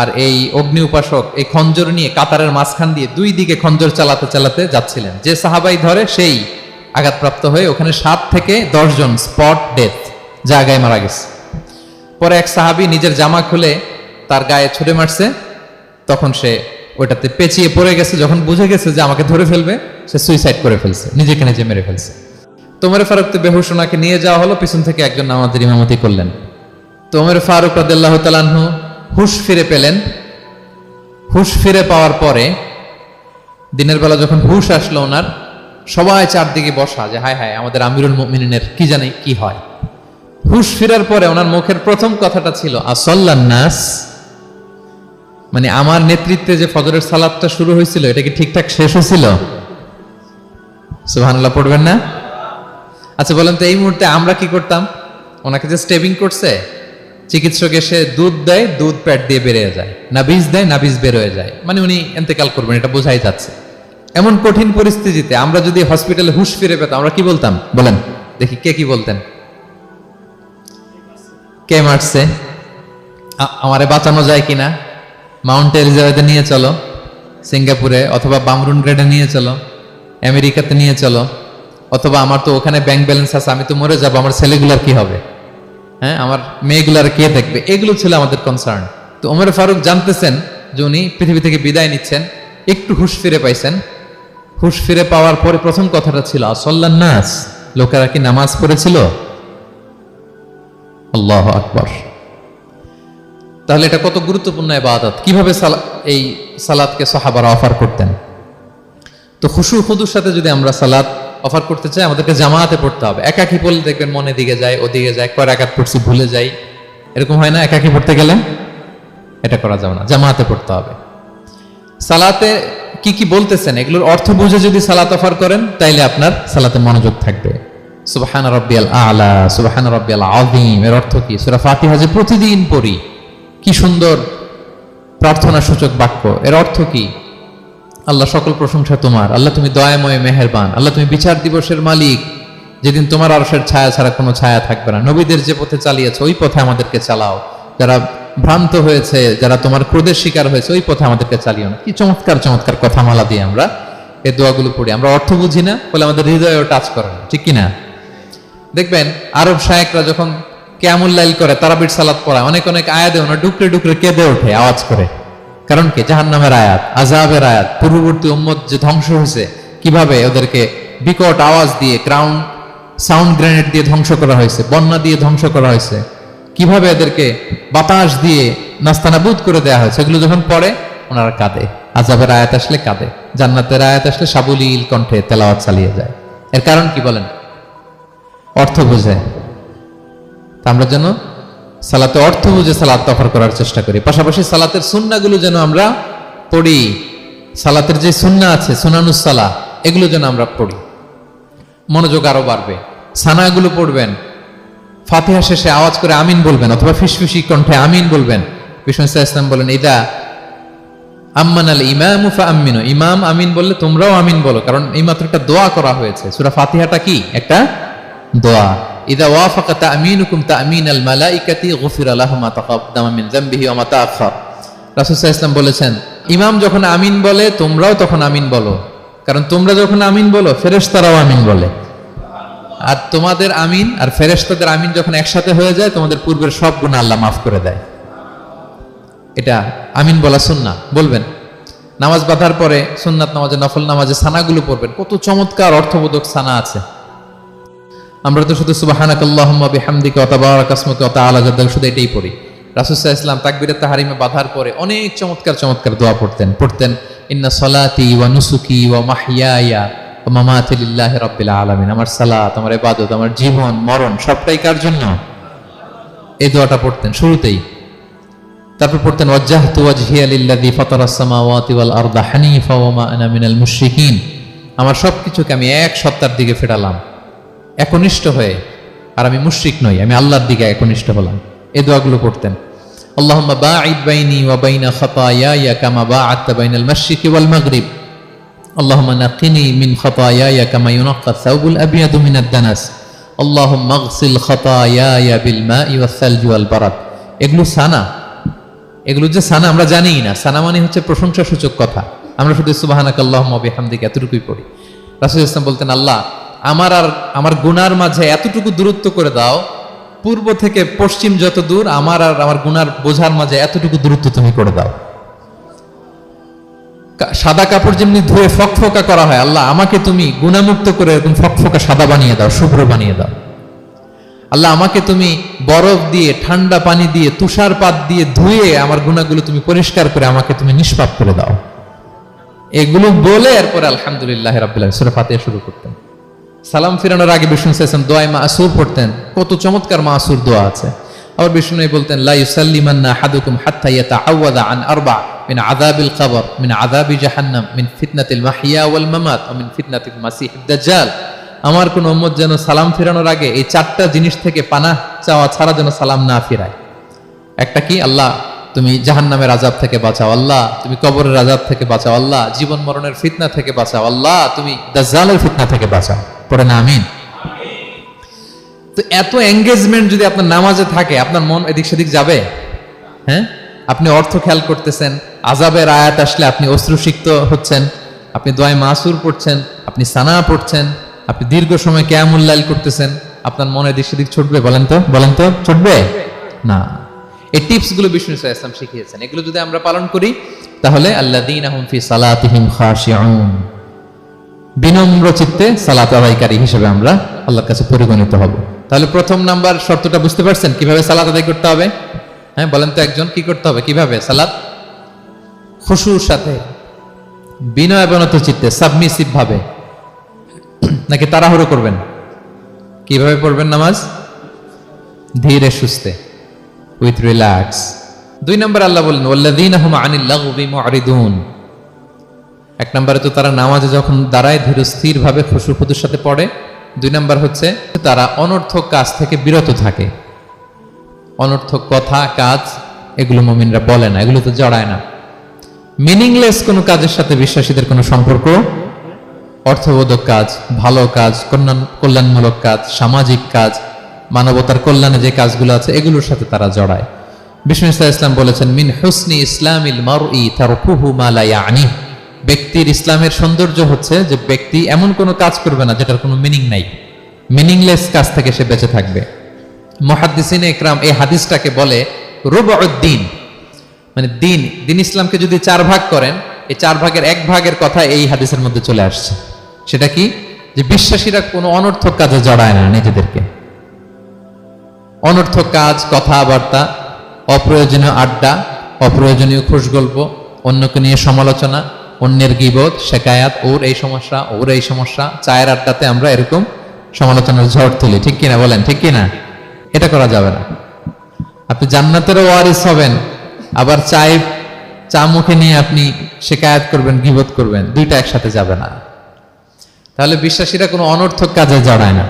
আর এই অগ্নি উপাসক এই খঞ্জর নিয়ে কাতারের মাঝখান দিয়ে 2 দিকে খঞ্জর চালাতে চালাতে যাচ্ছিলেন। যে সাহাবাই ধরে সেই আঘাতপ্রাপ্ত হয়ে ওখানে 7 থেকে 10 জন স্পট ডেথ, জায়গায় মারা গেছে। পরে এক সাহাবী নিজের জামা খুলে তার গায়ে ছুঁড়ে মারছে, তখন সে ওটাতে পেঁচিয়ে পড়ে গেছে। যখন বুঝে গেছে যে আমাকে ধরে ফেলবে, সে সুইসাইড করে ফেলছে, নিজেকে নিজে মেরে ফেলছে। তো ওমর ফারুক তো বেহুশ, ওনাকে নিয়ে যাওয়া হলো, পিছন থেকে একজন নামাজের ইমামতি করলেন। তো ওমর ফারুক রাদিয়াল্লাহু তাআলা আনহু হুশ ফিরে পেলেন। হুশ ফিরে পাওয়ার পরে দিনের বেলা যখন হুশ আসলো ওনার, সবাই চারদিকে বসা যে হায় হায় আমাদের আমিরুল মুমিনিনের কি জানি কি হয়। হুশ ফেরার পরে ওনার মুখের প্রথম কথাটা ছিল আসাল্লান নাস, মানে আমার নেতৃত্বে যে ফজরের সালাতটা শুরু হয়েছিল এটা কি ঠিকঠাক শেষ হয়েছিল? সুবহানাল্লাহ পড়বেন না? আচ্ছা বলেন তো, এই মুহূর্তে আমরা কি করতাম? ওনাকে যে স্টেবিং করছে, চিকিৎসক এসে দুধ দেয়, দুধ পেট দিয়ে বেরিয়ে যায়, নাবিজ দেয়, নাবিজ বের হয়ে যায়, মানে উনি ইন্তেকাল করবেন, এটা বোঝাই যাচ্ছে। এমন কঠিন পরিস্থিতিতে আমরা যদি হসপিটালে হুশ ফিরে পেতাম, আমরা কি বলতাম বলেন দেখি? কে কি বলতেন? কে মারছে, আমারে বাঁচানো যায় কিনা, মাউন্ট এলিজাবেথে নিয়ে চলো, সিঙ্গাপুরে অথবা বামরুন গ্রেডে নিয়ে চলো, আমেরিকাতে নিয়ে চলো, অথবা আমার তো ওখানে ব্যাংক ব্যালেন্স আছে, আমি তো মরে যাবো, আমার ছেলেগুলার কি হবে, হ্যাঁ আমার মেয়েগুলার কে দেখবে, এগুলো ছিল আমাদের কনসার্ন। তো ওমর ফারুক জানতেছেন যে উনি পৃথিবী থেকে বিদায় নিচ্ছেন, একটু হুশ ফিরে পাইছেন। হুশ ফিরে পাওয়ার পরে প্রথম কথাটা ছিল আসাল্লান নাস, লোকেরা কি নামাজ পড়েছিল? আল্লাহু আকবার। তাহলে এটা কত গুরুত্বপূর্ণ ইবাদত, কিভাবে এই সালাতকে সাহাবারা অফার করতেন। তো খুশু খুদুর সাথে যদি আমরা সালাত অফার করতে চাই, আমাদেরকে জামাতে পড়তে হবে। একাকি পড়লে দেখবেন মনে দিকে যায়, ওদিকে যায়, কয় রাকাত পড়ছি ভুলে যাই, এরকম হয় না? একাকি পড়তে গেলে এটা করা যাবে না, জামাতে পড়তে হবে। সালাতে কি কি বলতেছেন এগুলোর অর্থ বুঝে যদি সালাত অফার করেন, তাইলে আপনার সালাতে মনোযোগ থাকবে। সুবহান রাব্বিয়াল আলা, সুবহান রাব্বিয়াল আযীম, এর অর্থ কি? সূরা ফাতিহা যে প্রতিদিন পড়ি, কি সুন্দর প্রার্থনা সূচক বাক্য, এর অর্থ কি? আল্লাহ সকল প্রশংসা তোমার, আল্লাহ তুমি দয়াময় মেহেরবান, আল্লাহ তুমি বিচার দিবসের মালিক, যেদিন তোমার আরশের ছায়া ছাড়া কোনো ছায়া থাকবে না। নবীদের যে পথে চালিয়েছে ওই পথে আমাদেরকে চালাও, যারা ভ্রান্ত হয়েছে, যারা তোমার ক্রোধের শিকার হয়েছে ওই পথে আমাদেরকে চালিও না। কি চমৎকার চমৎকার কথামালা দিয়ে আমরা এই দোয়াগুলো পড়ি। আমরা অর্থ বুঝি না বলে আমাদের হৃদয়েও টাচ করে না, ঠিক কিনা? দেখবেন আরব শায়েকরা যখন কিয়ামুল লাইল করে, তারাবির সালাত পড়ায়, অনেক অনেক আয়াতে ওনা ডুকরে ডুকরে কেঁদে ওঠে আওয়াজ করে। কারণ কি? জাহান্নামের আয়াত, আযাবের আয়াত, পূর্ববর্তী উম্মত যে ধ্বংস হয়েছে, কিভাবে ওদেরকে বিকট আওয়াজ দিয়ে, সাউন্ড গ্রেনেড দিয়ে ধ্বংস করা হয়েছে, বন্যা দিয়ে ধ্বংস করা হয়েছে, কিভাবে এদেরকে বাতাস দিয়ে নাস্তানাবুদ করে দেয়া হয়েছে, এগুলো যখন পড়ে ওনারা কাঁদে। আযাবের আয়াত আসলে কাঁদে, জান্নাতের আয়াত আসলে সাবলীল কণ্ঠে তেলাওয়াত চালিয়ে যায়। এর কারণ কি বলেন? অর্থ বুঝে। আমরা যেন সালাতে অর্থ বুঝে সালাত অফার করার চেষ্টা করি, পাশাপাশি সালাতের সুন্নাহগুলো যেন আমরা পড়ি। সালাতের যে সুন্নাহ আছে, সুনানুস সালাহ, এগুলো যেন আমরা পড়ি, মনোযোগ আরো বাড়বে। সানাগুলো পড়বেন, ফাতিহা শেষে আওয়াজ করে আমিন বলবেন, অথবা ফিসফিসি কণ্ঠে আমিন বলবেন। বিষ্ণু ইসলাম বলেন, ইদা আম্মানাল ইমামু ফাআমিনু, ইমাম আমিন বললে তোমরাও আমিন বলো, কারণ এই মাত্র একটা দোয়া করা হয়েছে। সূরা ফাতিহাটা কি? একটা দোয়া। ইদা ওয়াফাকা তামিনুকুম তামিনাল মালাইকাতি গুফিরা লাহু মা তাকাদ্দামা মিন যামবিহি ওয়া মা তাআখার। রাসূল সাল্লাল্লাহু আলাইহি ওয়াসাল্লাম বলেছেন, ইমাম যখন আমিন বলে তোমরাও তখন আমিন বলো, কারণ তোমরা যখন আমিন বলো ফেরেশতারাও আমিন বলে। আর তোমাদের আমিন আর ফেরেশতাদের আমিন যখন একসাথে হয়ে যায়, তোমাদের পূর্বের সব গুনাহ আল্লাহ মাফ করে দেয়। এটা আমিন বলা সুন্নাহ, বলবেন। নামাজ বাঁধার পরে সুন্নাত নামাজে, নফল নামাজে সানাগুলো পড়বেন। কত চমৎকার অর্থবোধক সানা আছে। আমরা তো শুধু সুবহানাকাল্লাহুম্মা বিহামদিকা ওয়া তাবারাকা ইসমুকা ওয়া তাআলা জাদ্দুকা শুধু এটাই পড়ি। রাসূল সাল্লাল্লাহু আলাইহি ওয়াসাল্লাম তাকবীরাত তাহরিমে বাঁধার পরে অনেক চমৎকার চমৎকার দোয়া পড়তেন। ইন্না সলাতি ওয়া নুসুকি ওয়া মাহইয়ায়া ওয়া মামাতি লিল্লাহি রাব্বিল আলামিন। আমার সালাত, আমার ইবাদত, আমার জীবন মরণ সবটাই কার জন্য? এই দোয়াটা পড়তেন শুরুতেই। তারপর পড়তেন ওয়াজ্জাহতু ওয়াজহিয়া লিল্লাযী ফাতারাস সামাওয়াতি ওয়াল আরদা হানিফা ওয়া মা আনা মিনাল মুশরিকিন। আমার সবকিছুকে আমি এক সত্তার দিকে ফেরালাম, একনিষ্ঠ হয়ে, আর আমি মুশরিক নই, আমি আল্লাহর দিকে একনিষ্ঠ হলাম। এই দোয়াগুলো পড়তেন। আল্লাহুম্মা বাঈদ বাইনি ওয়া বাইনা খাতায়ায়া কামা বাআদতা বাইনাল মাশরিকি ওয়াল মাগরিব। আল্লাহুম্মা নাক্কিনি মিন খাতায়ায়া কামা ইউনাক্কা আস-সাওবুল আবয়াদু মিনাদ দানাস। আল্লাহুম্মা আগসিল খাতায়ায়া বিল মাই ওয়াস সালজি ওয়াল বারাদ। এগুলো সানা, এগুলো যে সানা আমরা জানিই না। সানা মানে হচ্ছে প্রশংসা সূচক কথা। আমরা শুধু সুবহানাকাল্লাহুম্মা বিহামদিকা এতটুকুই পড়ি। রাসূল ইসলাম বলতেন, আল্লাহ আমার আর আমার গুনার মাঝে এতটুকু দূরত্ব করে দাও, পূর্ব থেকে পশ্চিম যত দূর, আমার আর আমার গুনার বোঝার মাঝে এতটুকু দূরত্ব তুমি করে দাও। সাদা কাপড় যেমনি ধুয়ে ফকফকা করা হয়, আল্লাহ আমাকে তুমি গুনামুক্ত করে এরকম ফকফকা সাদা বানিয়ে দাও, শুভ্র বানিয়ে দাও। আল্লাহ আমাকে তুমি বরফ দিয়ে, ঠান্ডা পানি দিয়ে, তুষারপাত দিয়ে ধুয়ে আমার গুনাহগুলো তুমি পরিষ্কার করে আমাকে তুমি নিষ্পাপ করে দাও। এগুলো বলে এরপরে আলহামদুলিল্লাহ রাব্বিল আলামিন সূরা ফাতিহা শুরু করতেন। সালাম ফিরানোর আগে বিষ্ণু সাল্লাল্লাহু আলাইহি ওয়াসাল্লাম দোয়া মাসুর পড়তেন। কত চমৎকার মাসুর দোয়া আছে। আবার বিষ্ণু বলতেন, লা ইউসাল্লিমান্না আহাদুকুম হাত্তা ইয়াতাআওয়াযা আন আরবা মিন আযাবিল কবর, মিন আযাবি জাহান্নাম, মিন ফিতনাতিল মাহইয়া ওয়াল মামাত ওয়া মিন ফিতনাতিল মাসিহিদ দাজ্জাল। আমার কোন উম্মত যেন সালাম ফিরানোর আগে এই চারটা জিনিস থেকে পানাহ চাওয়া ছাড়া যেন সালাম না ফিরায়। একটা কি? আল্লাহ তুমি জাহান্নামের আযাব থেকে বাঁচাও, আল্লাহ তুমি কবরের আযাব থেকে বাঁচাও, আল্লাহ জীবন মরণের ফিতনা থেকে বাঁচাও, আল্লাহ তুমি দাজ্জালের ফিতনা থেকে বাঁচাও। পড়ে না আমিন? তো এত এঙ্গেজমেন্ট যদি আপনার নামাজে থাকে, আপনার মন এদিক সেদিক যাবে? হ্যাঁ, আপনি অর্থ খেয়াল করতেছেন, আযাবের আয়াত আসলে আপনি অশ্রুসিক্ত হচ্ছেন, আপনি দোয়া মাসুর পড়ছেন, আপনি সানা পড়ছেন, আপনি দীর্ঘ সময় কিয়ামুল লাইল করতেছেন, আপনার মনে এদিক সেদিক ছুটবে? বলেন তো ছুটবে না। এই টিপস গুলো বিষ্ণু সাল্লাল্লাহু আলাইহি ওয়াসাল্লাম শিখিয়েছেন। এগুলো যদি আমরা পালন করি, তাহলে আল্লাযীনা হুম ফি সালাতিহিম খাশিউন, বিনম্র চিত্তে সালাত আদায়কারী হিসেবে আমরা আল্লাহর কাছে পরিগণিত হব। তাহলে প্রথম নাম্বার শর্তটা বুঝতে পারছেন কিভাবে সালাত আদায় করতে হবে? হ্যাঁ, বলেন তো একজন, কি করতে হবে? কিভাবে সালাত? খুশুর সাথে, বিনয় অবনত চিত্তে, সাবমিসিভ ভাবে, নাকি তাড়াহুড়ো করবেন? কিভাবে পড়বেন নামাজ? ধীরে সুস্থে, উইথ রিল্যাক্স। 2 নম্বর আল্লাহ বলেন ওয়াল্লাযীনা হুম আনিল লাগবি মুআরিদুন। 1 নম্বরে তো তারা নামাজে যখন দাঁড়ায় ধীর স্থির ভাবে খুশুর সাথে পড়ে। 2 নম্বর হচ্ছে তারা অনর্থক কাজ থেকে বিরত থাকে। অনর্থক কথা, কাজ এগুলো মুমিনরা বলে না, এগুলো তো জড়ায় না। মিনিংলেস কোনো কাজের সাথে বিশ্বাসীদের কোনো সম্পর্ক, অর্থবোধক কাজ, ভালো কাজ, কল্যাণমূলক কাজ, সামাজিক কাজ, মানবতার কল্যাণে যে কাজগুলো আছে এগুলোর সাথে তারা জড়ায়। বিষ্ণু ইসলাম বলেছেন, মিন হুসনি ইসলামিল মারই তারকুহু মা লা ইয়ানি। ব্যক্তির ইসলামের সৌন্দর্য হচ্ছে যে ব্যক্তি এমন কোনো কাজ করবে না যেটার কোনো মিনিং নাই। মিনিংলেস কাজ থেকে সে বেঁচে থাকবে। মুহাদ্দিসিনে ইকরাম এই হাদিসটাকে বলে রুবউদ্দিন, মানে দিন ইসলামকে যদি 4 ভাগ করেন, এই 4 ভাগের 1 ভাগের কথা এই হাদিসের মধ্যে চলে আসছে। সেটা কি? যে বিশ্বাসীরা কোনো অনর্থক কাজে জড়ায় না নিজেদেরকে। অনর্থক কাজ, কথাবার্তা, অপ্রয়োজনীয় আড্ডা, অপ্রয়োজনীয় খুশগল্প, অন্যকে নিয়ে সমালোচনা, অন্যের গীবত, শেকায়াত, ওর এই সমস্যা, ওর এই সমস্যা। চায়ের আড্ডাতে আমরা এরকম সমালোচনার ঝড় তুলি, ঠিক কিনা বলেন? ঠিক কিনা? এটা করা যাবে না। আপনি জান্নাতেরও ওয়ারিস হবেন, আবার চা মুখে নিয়ে আপনি শেকায়াত করবেন, গীবত করবেন, দুইটা একসাথে যাবে না। তাহলে বিশ্বাসীরা কোনো অনর্থক কাজে জড়ায় না,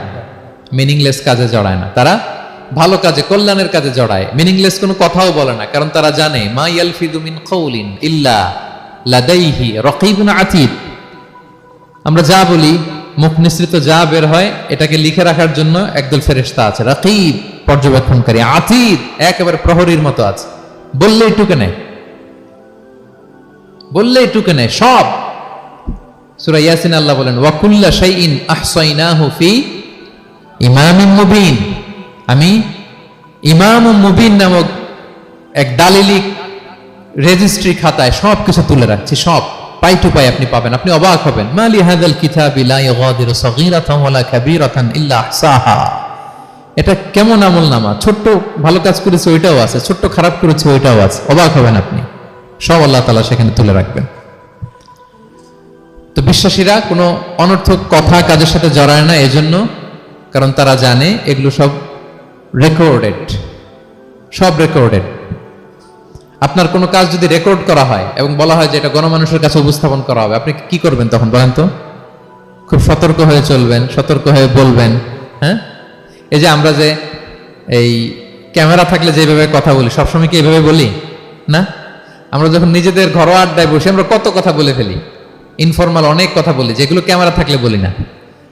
মিনিংলেস কাজে জড়ায় না। তারা ভালো কাজে, কল্যাণের কাজে জড়ায়। মিনিংলেস কোনো কথাও বলে না, কারণ তারা জানে মা ইয়ালফিযু মিন কাউলিন ইল্লা লাদাইহি রাকীবুন আতীদ। আমরা যা বলি, মুখ নিঃসৃত যা বের হয়, এটাকে লিখে রাখার জন্য একদল ফেরেশতা আছে, রাকীব পর্যবেক্ষণকারী, আতীদ একেবারে প্রহরীর মতো আছে। বললেই টুকে নেয়, বললেই টুকে নেয় সব। সূরা ইয়াসিন আল্লাহ বলেন ওয়া কুল্লা শাইইন আহসাইনাহু ফি ইমামিন মুবিন। আমি ইমামুম মুবিন নামক এক দালিলিক রেজিস্ট্রি খাতায় সবকিছু তুলে রাখছি, সব পাই টু পাই আপনি পাবেন। আপনি অবাক হবেন, মালি হাযাল কিতাবি লা ইগাদিরু সাগীরাতান ওয়ালা কাবীরাতান ইল্লা আহসাহা। এটা কেমন আমলনামা, ছোট্ট ভালো কাজ করেছে ওইটাও আছে, ছোট্ট খারাপ করেছে ওইটাও আছে। অবাক হবেন আপনি, সব আল্লাহ তাআলা সেখানে তুলে রাখবেন। তো বিশ্বাসীরা কোনো অনর্থক কথা কাজের সাথে জড়ায় না, এজন্য কারণ তারা জানে এগুলো সব রেকর্ডেড, সব রেকর্ডেড। আপনার কোনো কাজ যদি রেকর্ড করা হয় এবং বলা হয় যে এটা গণমানুষের কাছে উপস্থাপন করা হবে, আপনি কি করবেন তখন বলেন তো? খুব সতর্ক হয়ে চলবেন, সতর্ক হয়ে বলবেন। হ্যাঁ, এই যে আমরা যে এই ক্যামেরা থাকলে যেভাবে কথা বলি, সবসময় কি এইভাবে বলি না? আমরা যখন নিজেদের ঘরোয়া আড্ডায় বসে আমরা কত কথা বলে ফেলি, ইনফরমাল অনেক কথা বলি, যেগুলো ক্যামেরা থাকলে বলি না,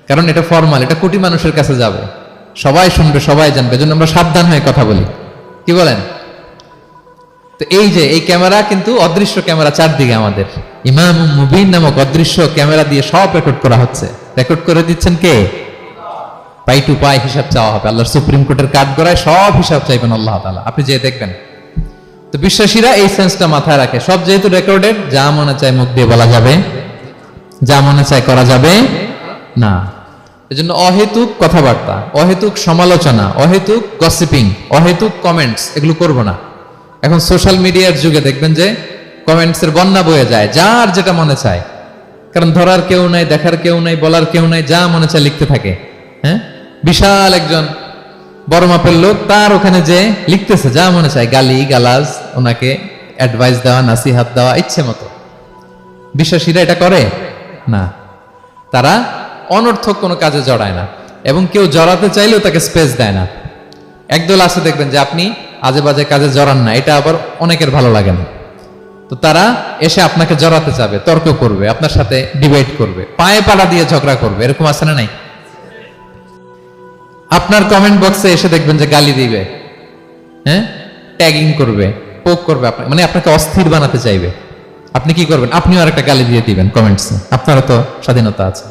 কারণ এটা ফরমাল, এটা কোটি মানুষের কাছে যাবে, সবাই শুনবে, সবাই জানবে, এজন্য আমরা সাবধান হয়ে কথা বলি। কি বলেন? তো এই যে এই ক্যামেরা কিন্তু অদৃশ্য ক্যামেরা চারদিকে আমাদের, ইমাম মুবিন নামক অদৃশ্য ক্যামেরা দিয়ে সব রেকর্ড করা হচ্ছে। রেকর্ড করে দিচ্ছেন কে? পাই টু পাই হিসাব চাওয়া হবে। আল্লাহর সুপ্রিম কোর্টের কাঠগড়ায় সব হিসাব চাইবেন আল্লাহ তাআলা, আপনি যে দেখবেন। তো বিশ্বাসীরা এই সেন্সটা মাথায় রাখে, সব যেহেতু রেকর্ডেড, যা মনে চায় মুখ দিয়ে বলা যাবে, যা মনে চায় করা যাবে না। এজন্য অহেতুক কথাবার্তা, অহেতুক সমালোচনা, অহেতুক গসিপিং, অহেতুক কমেন্টস এগুলো করব না। এখন সোশ্যাল মিডিয়ার যুগে দেখবেন যে কমেন্টসের বন্যা বয়ে যায়, যার যেটা মনে চায়, কারণ ধরার কেউ নাই, দেখার কেউ নাই, বলার কেউ নাই, যা মনে চায় লিখতে থাকে। হ্যাঁ, বিশাল একজন বড় মাপের লোক, তার ওখানে যে লিখতেছে যা মনে চায়, গালি গালাজ, ওনাকে অ্যাডভাইস দেওয়া, নাসিহাত দেওয়া ইচ্ছে মতো। বিশ্বাসীরা এটা করে না, তারা অনর্থক কোনো কাজে জড়ায় না, এবং কেউ জড়াতে চাইলেও তাকে স্পেস দেয় না। একদল আছে দেখবেন যে আপনি আজে বাজে কাজে জড়ান না, এটা আবার অনেকের ভালো লাগে না। তো তারা এসে আপনাকে জড়াতে যাবে, তর্ক করবে, আপনার সাথে ডিবেট করবে, পায়ে পাড়া দিয়ে ঝগড়া করবে, এরকম আছে না নাই? আপনার কমেন্ট বক্সে এসে দেখবেন যে গালি দিবে, হ্যাঁ, ট্যাগিং করবে, পোক করবে, মানে আপনাকে অস্থির বানাতে চাইবে। আপনি কি করবেন? আপনিও আর একটা গালি দিয়ে দিবেন কমেন্টসে, আপনারও তো স্বাধীনতা আছে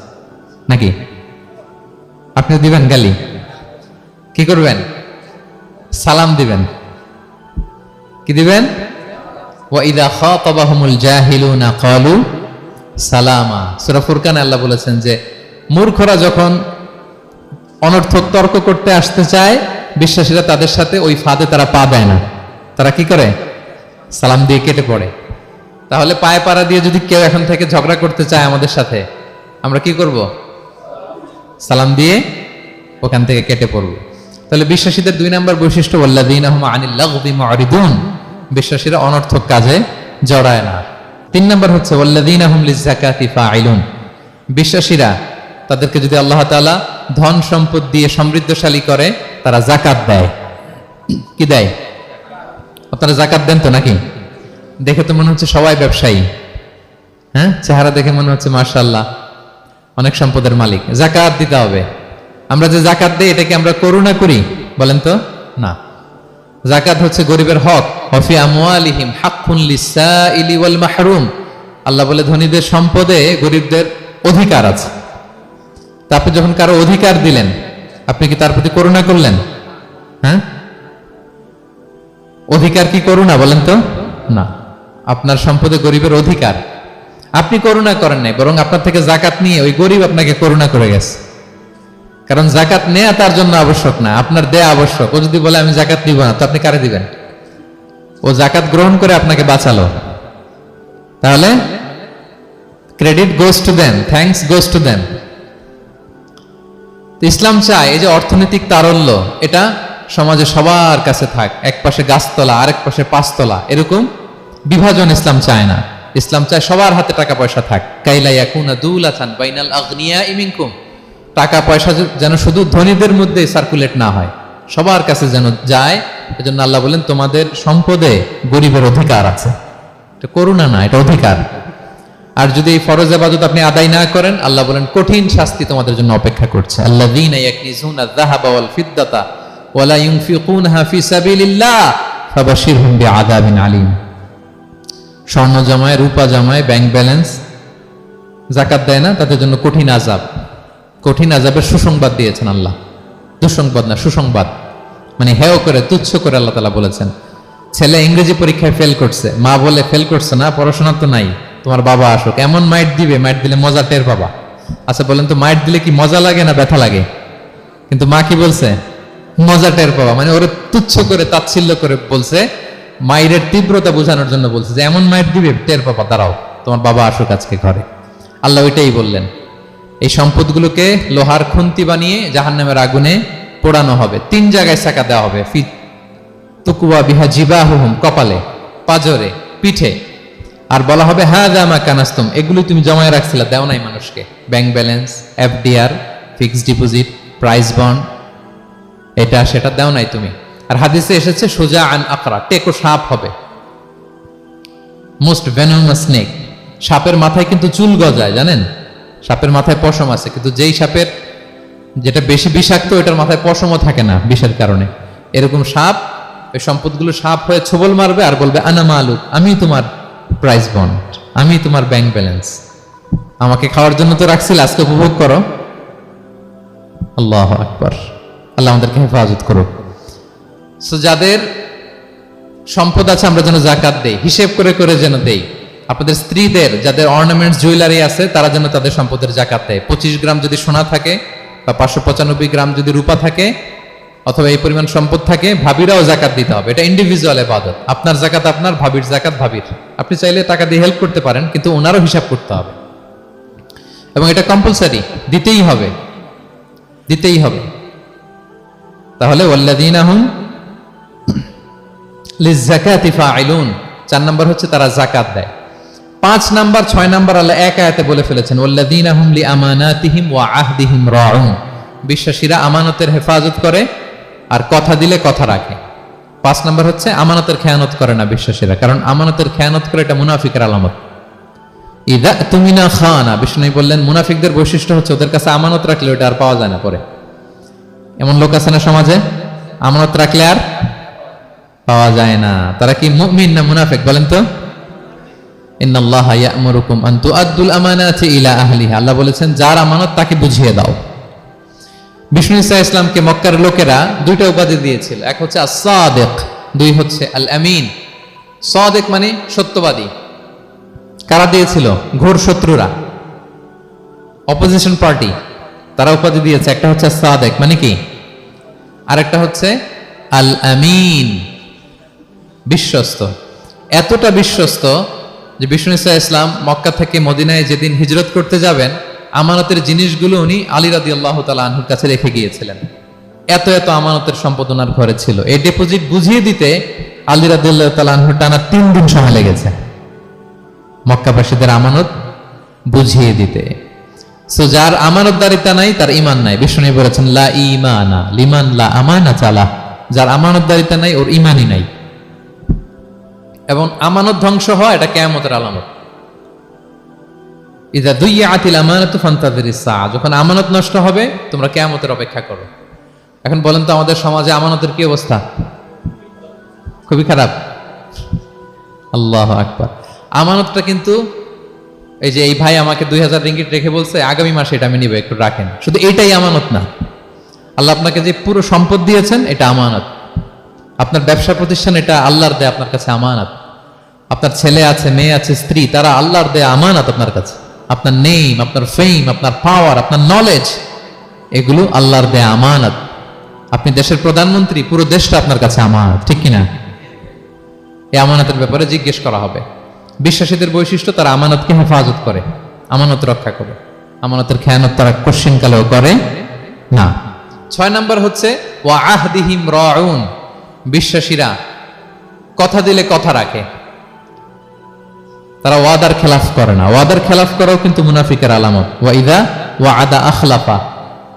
নাকি? আপনিও দিবেন গালি? কি করবেন? সালাম দিবেন। কি দিবেন? ওয়া ইযা খাতাবাহুমুল জাহিলুনা ক্বালু সালামা। সূরা ফুরকানে আল্লাহ বলেছেন যে মূর্খরা যখন অনর্থক তর্ক করতে আসতে চায়, বিশ্বাসীরা তাদের সাথে ওই ফাঁদে তারা পা দেয় না। তারা কি করে? সালাম দিয়ে কেটে পড়ে। তাহলে পায়ে পাড়া দিয়ে যদি কেউ এখন থেকে ঝগড়া করতে চায় আমাদের সাথে, আমরা কি করব? সালাম দিয়ে ওখান থেকে কেটে পড়ব। তাহলে বিশ্বাসীদের 2 নম্বর বৈশিষ্ট্য, ওয়াল্লাযীনা হুম আনিল লাগবি মুরিদুন, বিশ্বাসীরা অনর্থক কাজে জড়ায় না। 3 নম্বর হচ্ছে ওয়াল্লাযীনা হুম লিয-যাকাতি ফাঈলুন, বিশ্বাসীরা তাদেরকে যদি আল্লাহ তাআলা ধন সম্পদ দিয়ে সমৃদ্ধশালী করে, তারা যাকাত দেয়। কি দেয়? আপনারা যাকাত দেন তো নাকি? দেখে তো মনে হচ্ছে সবাই ব্যবসায়ী, হ্যাঁ, চেহারা দেখে মনে হচ্ছে মাশাআল্লাহ অনেক সম্পদের মালিক। যাকাত দিতে হবে। আমরা যে যাকাত দেই, এটাকে আমরা করুণা করি? বলেন তো না। যাকাত হচ্ছে গরিবের হক। ওয়াফি আমওয়ালিহিম হাক্কুন লিস-সাইলি ওয়াল মাহরুম, আল্লাহ বলে ধনীদের সম্পদে গরিবদের অধিকার আছে। তা আপনি যখন কারো অধিকার দিলেন, আপনি কি তার প্রতি করুণা করলেন? হ্যাঁ, অধিকার কি করুণা? বলেন তো না। আপনার সম্পদে গরিবের অধিকার, আপনি করুণা করেন নাই, বরং আপনার থেকে যাকাত নিয়ে ওই গরিব আপনাকে করুণা করে গেছে। কারণ জাকাত নেয়া তার জন্য আবশ্যক না, আপনার দেয়া আবশ্যক। ও যদি বলে আমি জাকাত দিব না, তো আপনি কারে দিবেন? ও জাকাত গ্রহণ করে আপনাকে বাঁচালো, তাহলে credit goes to them, thanks goes to them. Islam চায় এই যে অর্থনৈতিক তারল্য, এটা সমাজে সবার কাছে থাক। এক পাশে গাছতলা, আরেক পাশে পাঁচতলা, এরকম বিভাজন ইসলাম চায় না। ইসলাম চায় সবার হাতে টাকা পয়সা থাক। কাইলা ইয়াকুনা দুলাতান বাইনাল আগনিয়াই মিনকুম, টাকা পয়সা যেন শুধু ধনীদের মধ্যে সার্কুলেট না হয়, সবার কাছে যেন যায়। এজন্য আল্লাহ বলেন তোমাদের সম্পদে গরিবের অধিকার আছে। এটা করুণা না, এটা অধিকার। আর যদি এই ফরজ ইবাদত আপনি আদায় না করেন, আল্লাহ বলেন কঠিন শাস্তি তোমাদের জন্য অপেক্ষা করছে। আল্লাযীনা ইয়াকনিজুনা আয-যাহাবা ওয়াল ফিদ্দাতা ওয়া লা ইউনফিকুনহা ফি সাবিলিল্লাহ ফাবাশশিরহুম বিআযাবিন আলীম। স্বর্ণ জমায়, রূপা জমায়, ব্যাংক ব্যালেন্স, যাকাত দেয় না, তাদের জন্য কঠিন আযাব, কঠিন আযাবের সুসংবাদ দিয়েছেন আল্লাহ। দুঃসংবাদ না, সুসংবাদ। মানে হেয় করে, তুচ্ছ করে আল্লাহ তাআলা বলেছেন। ছেলে ইংরেজি পরীক্ষায় ফেল করছে, মা বলে ফেল করছে না, পড়াশোনা তো নাই, তোমার বাবা আসুক, এমন মাইট দিবে, মাইট দিলে মজা টের পাবা। আচ্ছা বলেন তো, মাইট দিলে কি মজা লাগে না ব্যথা লাগে? কিন্তু মা কি বলছে? মজা টের পাবা। মানে ওরে তুচ্ছ করে, তাচ্ছিল্য করে বলছে, মায়ের তীব্রতা বোঝানোর জন্য বলছে যে এমন মাইট দিবে, টের পাবা, দাঁড়াও, তোমার বাবা আসুক আজকে ঘরে। আল্লাহ ওইটাই বললেন। এই সম্পদগুলোকে লোহার খুন্তি বানিয়ে জাহান্নামের আগুনে পোড়ানো হবে। 3 জায়গায় সাকা দেওয়া হবে। তুকুয়া বিহা জিবাহুহুম, কপালে, পাজরে, পিঠে। আর বলা হবে হাযা মা কানাসতুম, এগুলো তুমি জমায় রাখছিলা, দাও নাই মানুষকে। Bank balance, FDR, fixed deposit, price bond, এটা সেটা দাও নাই তুমি। আর হাদিসে এসেছে সুজা আন আকরা, টেকো সাপ হবে, মোস্ট ভেনোমাস স্নেক। সাপের মাথায় কিন্তু চুল গজায়, জানেন? সাপের মাথায় পশম আছে, কিন্তু যেই সাপের যেটা বেশি বিষাক্ত, ওটার মাথায় পশমও থাকে না বিষের কারণে। এরকম সাপ ওই সম্পদগুলো সাপ হয়ে ছোবল মারবে আর বলবে আনা মালুক, আমি তোমার প্রাইস বন্ড, আমি তোমার ব্যাংক ব্যালেন্স, আমাকে খাওয়ার জন্য তো রাখছিল, আজকে উপভোগ করো। আল্লাহু আকবার। আল্লাহ আমাদেরকে হেফাজত করুক। সো যাদের সম্পদ আছে আমরা যেন যাকাত দেই, হিসেব করে করে যেন দেই। আপনাদের স্ত্রীদের যাদের অর্নামেন্টস, জুয়েলারি আছে, তারা যেন তাদের সম্পদের যাকাত দেয়। 25 গ্রাম যদি সোনা থাকে বা 595 গ্রাম যদি রূপা থাকে, অথবা এই পরিমাণ সম্পদ থাকে, ভাবিরাও যাকাত দিতে হবে। এটা ইন্ডিভিজুয়াল ইবাদত। আপনার যাকাত আপনার, ভাবির যাকাত ভাবির। আপনি চাইলে টাকা দিয়ে হেল্প করতে পারেন, কিন্তু ওনারও হিসাব করতে হবে, এবং এটা কম্পালসারি, দিতেই হবে, দিতেই হবে। তাহলে ওয়াল্লাযীনা হুম লিয-যাকাতি ফাঈলুন, 4 নাম্বার হচ্ছে তারা যাকাত দেয়। 5 নাম্বার 6 নাম্বার আল্লাহ এক আয়াতে বলে ফেলেছেন, ওয়াল্লাযীনা হুম লিআমানাতিহিম ওয়া আহদিহিম রাউন, বিশ্বাসীরা আমানতের হেফাজত করে আর কথা দিলে কথা রাখে। 5 নাম্বার হচ্ছে আমানতের খেয়ানত করে না বিশ্বাসীরা, কারণ আমানতের খেয়ানত করে এটা মুনাফিকের আলামত। ইযা তুমিনা খানা, বিষ্ণু বললেন মুনাফিকদের বৈশিষ্ট্য হচ্ছে ওদের কাছে আমানত রাখলে ওটা আর পাওয়া যায় না পরে। এমন লোক আছে না সমাজে, আমানত রাখলে আর পাওয়া যায় না। তারা কি মুমিন না মুনাফিক বলেন তো? ইন্নাল্লাহা ইয়া'মুরুকুম আন তুআদ্দুল আমানাতি ইলা আহলিহা, আল্লাহ বলেছেন যার আমানত তাকে বুঝিয়ে দাও। বিষ্ণু ঈসা ইসলামকে মক্কার লোকেরা 2টা উপাধি দিয়েছিল, এক হচ্ছে আস-সাদিক, 2 হচ্ছে আল-আমিন। সাদিক মানে সত্যবাদী। কারা দিয়েছিল? ঘোর শত্রুরা, অপোজিশন পার্টি, তারা উপাধি দিয়েছে। একটা হচ্ছে সাদিক মানে কি, আর একটা হচ্ছে আল-আমিন, বিশ্বস্ত। এতটা বিশ্বস্ত যে বিষ্ণু ঈসা ইসলাম মক্কা থেকে মদিনায় যেদিন হিজরত করতে যাবেন, আমানতের জিনিসগুলো উনি আলী রাদিয়াল্লাহু তাআলা আনহুর কাছে রেখে গিয়েছিলেন। এত এত আমানতের সম্পদ ওনার ঘরে ছিল। এই ডিপোজিট বুঝিয়ে দিতে আলী রাদিয়াল্লাহু তাআলা আনহুর টানা 3 দিন সময় লেগেছে, মক্কাবাসীদের আমানত বুঝিয়ে দিতে। সো যার আমানতদারিতা নাই তার ঈমান নাই। বিষ্ণু বলেছেন লা ঈমানা লিমান লা আমানাতা আলাহ, যার আমানতদারিতা নাই ওর ঈমানই নাই। এবং আমানত ধ্বংস হয় এটা কিয়ামতের আলামত। ইযা দুইয়াতিল আমানাতু ফান্তাযিরিস সাআ, যখন আমানত নষ্ট হবে তোমরা কিয়ামতের অপেক্ষা করো। এখন বলেন তো আমাদের সমাজে আমানতের কি অবস্থা? খুবই খারাপ। আল্লাহু আকবার। আমানতটা কিন্তু এই যে এই ভাই আমাকে 2000 রিঙ্গিট রেখে বলছে আগামী মাসে এটা আমি নিব, একটু রাখেন, শুধু এটাই আমানত না। আল্লাহ আপনাকে যে পুরো সম্পদ দিয়েছেন এটা আমানত। আপনার ব্যবসা প্রতিষ্ঠান এটা আল্লাহর দেয়া আপনার কাছে আমানত। আপনার ছেলে আছে, মেয়ে আছে, স্ত্রী, তারা আল্লাহর দেয়া আমানত আপনার কাছে। আপনার নেম, আপনার ফেম, আপনার পাওয়ার, আপনার নলেজ, এগুলো আল্লাহর দেয়া আমানত। আপনি দেশের প্রধানমন্ত্রী, পুরো দেশটা আপনার কাছে আমানত, ঠিক কিনা? এই আমানতের ব্যাপারে জিজ্ঞেস করা হবে। বিশ্বাসীদের বৈশিষ্ট্য, তারা আমানতকে হেফাজত করে, আমানত রক্ষা করে, আমানতের খেয়ানত তারা কোশ্চিন কালেও করে না। 6 নম্বর হচ্ছে ওয়া আহদিহিম রাউন, বিশ্বাসীরা কথা দিলে কথা রাখে, তারা ওয়াদার খেলাফ করে না। ওয়াদার খেলাফ করাও কিন্তু মুনাফিকের আলামত। ওয়া ইযা ওয়াআদা আখলাফা,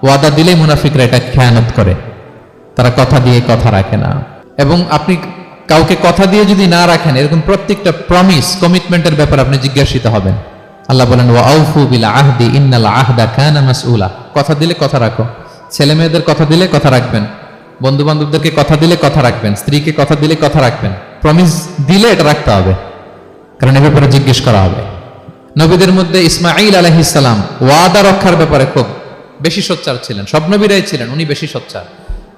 ওয়াদা দিলেই মুনাফিকরা এটা খেয়ানত করে, তারা কথা দিয়ে কথা রাখে না। এবং আপনি কাউকে কথা দিয়ে যদি না রাখেন, এরকম প্রত্যেকটা প্রমিস, কমিটমেন্টের ব্যাপারে আপনি জিজ্ঞাসিত হবেন। আল্লাহ বলেন ওয়া আউফু বিল আহদি ইন্নাল আহদা কানা মাসউলা। কথা দিলে কথা রাখো। ছেলে মেয়েদের কথা দিলে কথা রাখবেন, বন্ধু বান্ধবদেরকে কথা দিলে কথা রাখবেন, স্ত্রীকে কথা দিলে কথা রাখবেন। প্রমিস দিলে এটা রাখতে হবে, কারণ এর ব্যাপারে জিজ্ঞেস করা হবে। নবীদের মধ্যে ইসমাঈল আলাইহিস সালাম ওয়াদা রক্ষার ব্যাপারে খুব বেশি সোচ্চার ছিলেন। সব নবীরাই ছিলেন, উনি বেশি সোচ্চার।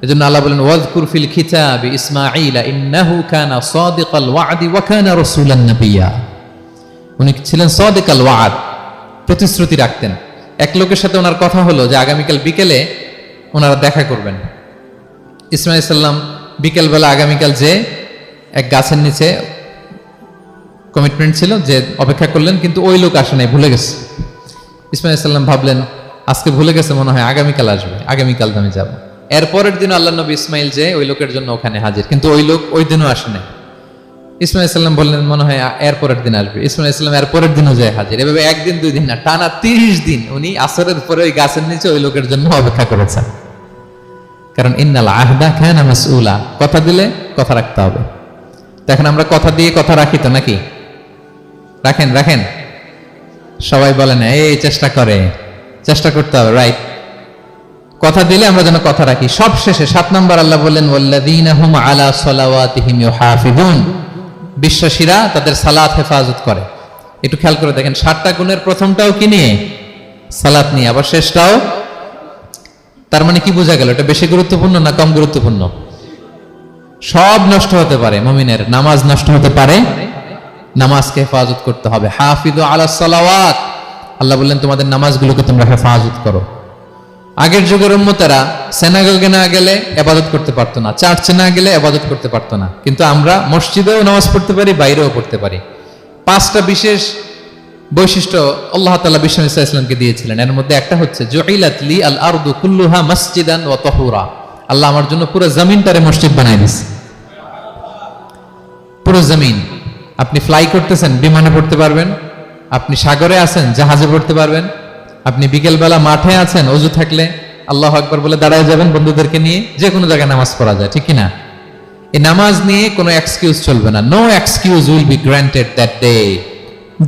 এজন্য আল্লাহ বলেন ওয়াজকুর ফিল কিতাবি ইসমাঈল ইন্নাহু কানা সাদিকাল ওয়াদি ওয়া কানা রাসূলান নাবিয়্যা। উনি ছিলেন সাদিকাল ওয়াদ, প্রতিশ্রুতি রাখতেন। এক লোকের সাথে ওনার কথা হলো যে আগামীকাল বিকেলে ওনারা দেখা করবেন। ইসমাঈল সাল্লাম বিকেলবেলা আগামীকাল যে এক গাছের নিচে কমিটমেন্ট ছিল যে অপেক্ষা করলেন, কিন্তু ওই লোক আসে নাই, ভুলে গেছে। ইসমাঈল সাল্লাম ভাবলেন আজকে ভুলে গেছে, মনে হয় আগামীকাল আসবে, আগামীকাল আমি যাব। এরপরের দিন আল্লাহ নবী ইসমাইল যে ওই লোকের জন্য ওখানে হাজির, কিন্তু ওই লোক ওই দিনও আসে নাই। ইসমাইল সাল্লাম বললেন মনে হয় এরপরের দিন আসবে। ইসমাইল সাল্লাম এরপরের দিনও যায় হাজির। এভাবে একদিন 2 দিন না, টানা 30 দিন উনি আসরের পরে ওই গাছের নিচে ওই লোকের জন্য অপেক্ষা করেছেন। কারণ ইন্নাল আহদা কানা মাসউলা, কথা দিলে কথা রাখতে হবে। দেখেন আমরা কথা দিয়ে কথা রাখি তো নাকি? রাখেন রাখেন, সবাই বলেন এই চেষ্টা করতে হবে, রাইট? কথা দিলে আমরা যেন কথা রাখি। সব শেষে 7 নম্বর আল্লাহ বললেন ওয়াল্লাযীনা হুম আলা সালাওয়াতিহিম ইউহাফিজুন, বিশ্বাসীরা তাদের সালাত হেফাজত করে। একটু খেয়াল করে দেখেন, 7টা গুণের প্রথমটাও কি নিয়ে? সালাত নিয়ে, আবার শেষটাও। তার মানে কি বোঝা গেল? এটা বেশি গুরুত্বপূর্ণ না কম গুরুত্বপূর্ণ? সব নষ্ট হতে পারে, মুমিনের নামাজ নষ্ট হতে পারে, নামাজকে হেফাজত করতে হবে। হাফিজু আলা সালাওয়াত, আল্লাহ বললেন তোমাদের নামাজগুলোকে তোমরা হেফাজত করো। আগের যুগের উম্মতেরা সিনাগোগে না গেলে ইবাদত করতে পারতো না, চার্চে না গেলে ইবাদত করতে পারতো না, কিন্তু আমরা মসজিদেও নামাজ পড়তে পারি, বাইরেও পড়তে পারি। 5টা বিশেষ বৈশিষ্ট্য আল্লাহ তাআলা বিশ্বনবী সাল্লাল্লাহু আলাইহি ওয়াসাল্লামকে দিয়েছিলেন। এর মধ্যে একটা হচ্ছে জুইলাত লি আল আরদু কুল্লুহা মাসজিদান ওয়া তাহুরা, আল্লাহ আমার জন্য পুরো জমিনটারে মসজিদ বানাই দিয়েছে। পুরো জমিন। আপনি ফ্লাই করতেছেন, বিমানে পড়তে পারবেন। আপনি সাগরে আছেন, জাহাজে পড়তে পারবেন। আপনি বিকেলবেলা মাঠে আছেন, ওযু থাকলে আল্লাহু আকবার বলে দাঁড়ায় যাবেন, বন্ধুদেরকে নিয়ে যে কোনো জায়গায় নামাজ পড়া যায়, ঠিক কিনা? এই নামাজ নিয়ে কোনো এক্সকিউজ চলবে না। No excuse will be granted that day.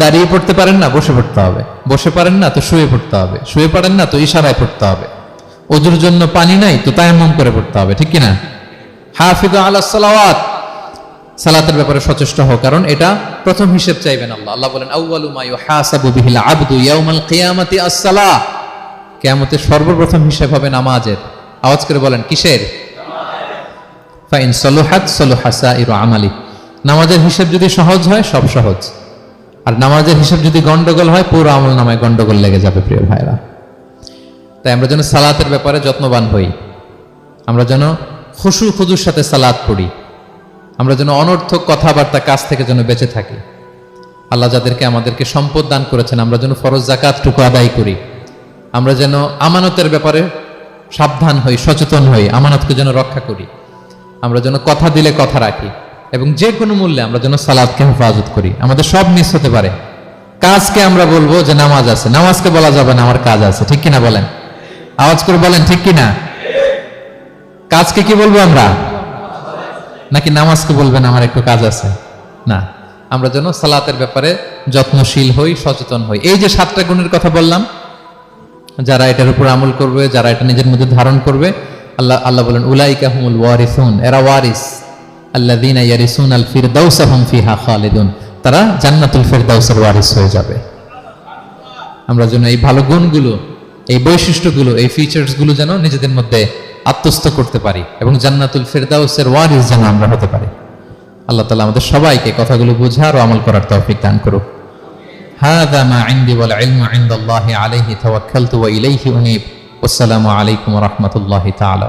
দাঁড়িয়ে পড়তে পারেন না, বসে পড়তে হবে। বসে পারেন না তো শুয়ে পড়তে হবে। শুয়ে পারেন না তো ইশারায় পড়তে হবে। ওযুর জন্য পানি নাই তো তায়াম্মুম করে পড়তে হবে, ঠিক কিনা? হাফিজু আলাস সালাওয়াত, সালাতের ব্যাপারে সচেষ্ট হও, কারণ এটা প্রথম হিসেব চাইবেন আল্লাহ। আল্লাহ বলেন আউয়ালু মা ইউহাসাবু বিহিল আবদু ইয়াউমাল কিয়ামাতি আস-সালাহ, কিয়ামতের সর্বপ্রথম হিসাব হবে নামাজের। আওয়াজ করে বলেন কিসের? ফা ইন সালুহাত সালুহা সাইরু আমালি, নামাজের হিসাব যদি সহজ হয় সব সহজ, আর নামাজের হিসাব যদি গন্ডগোল হয় পুরো আমল নামায় গন্ডগোল লেগে যাবে। প্রিয় ভাইরা, তাই আমরা যেন সালাতের ব্যাপারে যত্নবান হই, আমরা যেন খুশু খুজুর সাথে সালাত পড়ি, আমরা যেন অনর্থক কথাবার্তা কাজ থেকে যেন বেঁচে থাকি। আল্লাহ যাদেরকে আমাদেরকে সম্পদ দান করেছেন, আমরা যেন ফরজ যাকাতটুকু আদায় করি। আমরা যেন আমানতের ব্যাপারে সাবধান হই, সচেতন হই, আমানতকে যেন রক্ষা করি। আমরা যেন কথা দিলে কথা রাখি, এবং যে কোনো মূল্যে আমরা যেন সালাতকে হেফাজত করি। আমাদের সব মিস হতে পারে। কাজকে আমরা বলবো যে নামাজ আছে, নামাজকে বলা যাবে না আমার কাজ আছে, ঠিক কিনা বলেন? আওয়াজ করে বলেন ঠিক কিনা? কাজকে কি বলবো আমরা? নাকি নামাজকে বলবেন আমার একটু কাজ আছে? না, আমরা যেন সালাতের ব্যাপারে যত্নশীল হই, সচেতন হই। এই যে 7টা গুণের কথা বললাম, যারা এটার উপর আমল করবে, যারা এটা নিজের মধ্যে ধারণ করবে, আল্লাহ বলেন উলাইকা হুমুল ওয়ারিসুন, এরা ওয়ারিস। আল্লাযীনা ইয়ারিসুনাল ফিরদাউসা হুম ফিহা খালিদুন, তারা জান্নাতুল ফিরদাউসের ওয়ারিস হয়ে যাবে। আমরা যেন এই ভালো গুণগুলো, এই বৈশিষ্ট্যগুলো, এই ফিচার্সগুলো যেন নিজেদের মধ্যে আত্মস্থ করতে পারি, এবং জান্নাতুল ফিরদাউসের ওয়ারিস যেন আমরা হতে পারি। আল্লাহ তাআলা আমাদের সবাইকে কথাগুলো বোঝার ও আমল করার তৌফিক দান করুক। হাযা মা ইনদি ওয়াল ইলমু ইনদাল্লাহি আলাইহি তাওয়াক্কালতু ওয়া ইলাইহি উনীব। আসসালামু আলাইকুম ওয়া রাহমাতুল্লাহি তাআলা।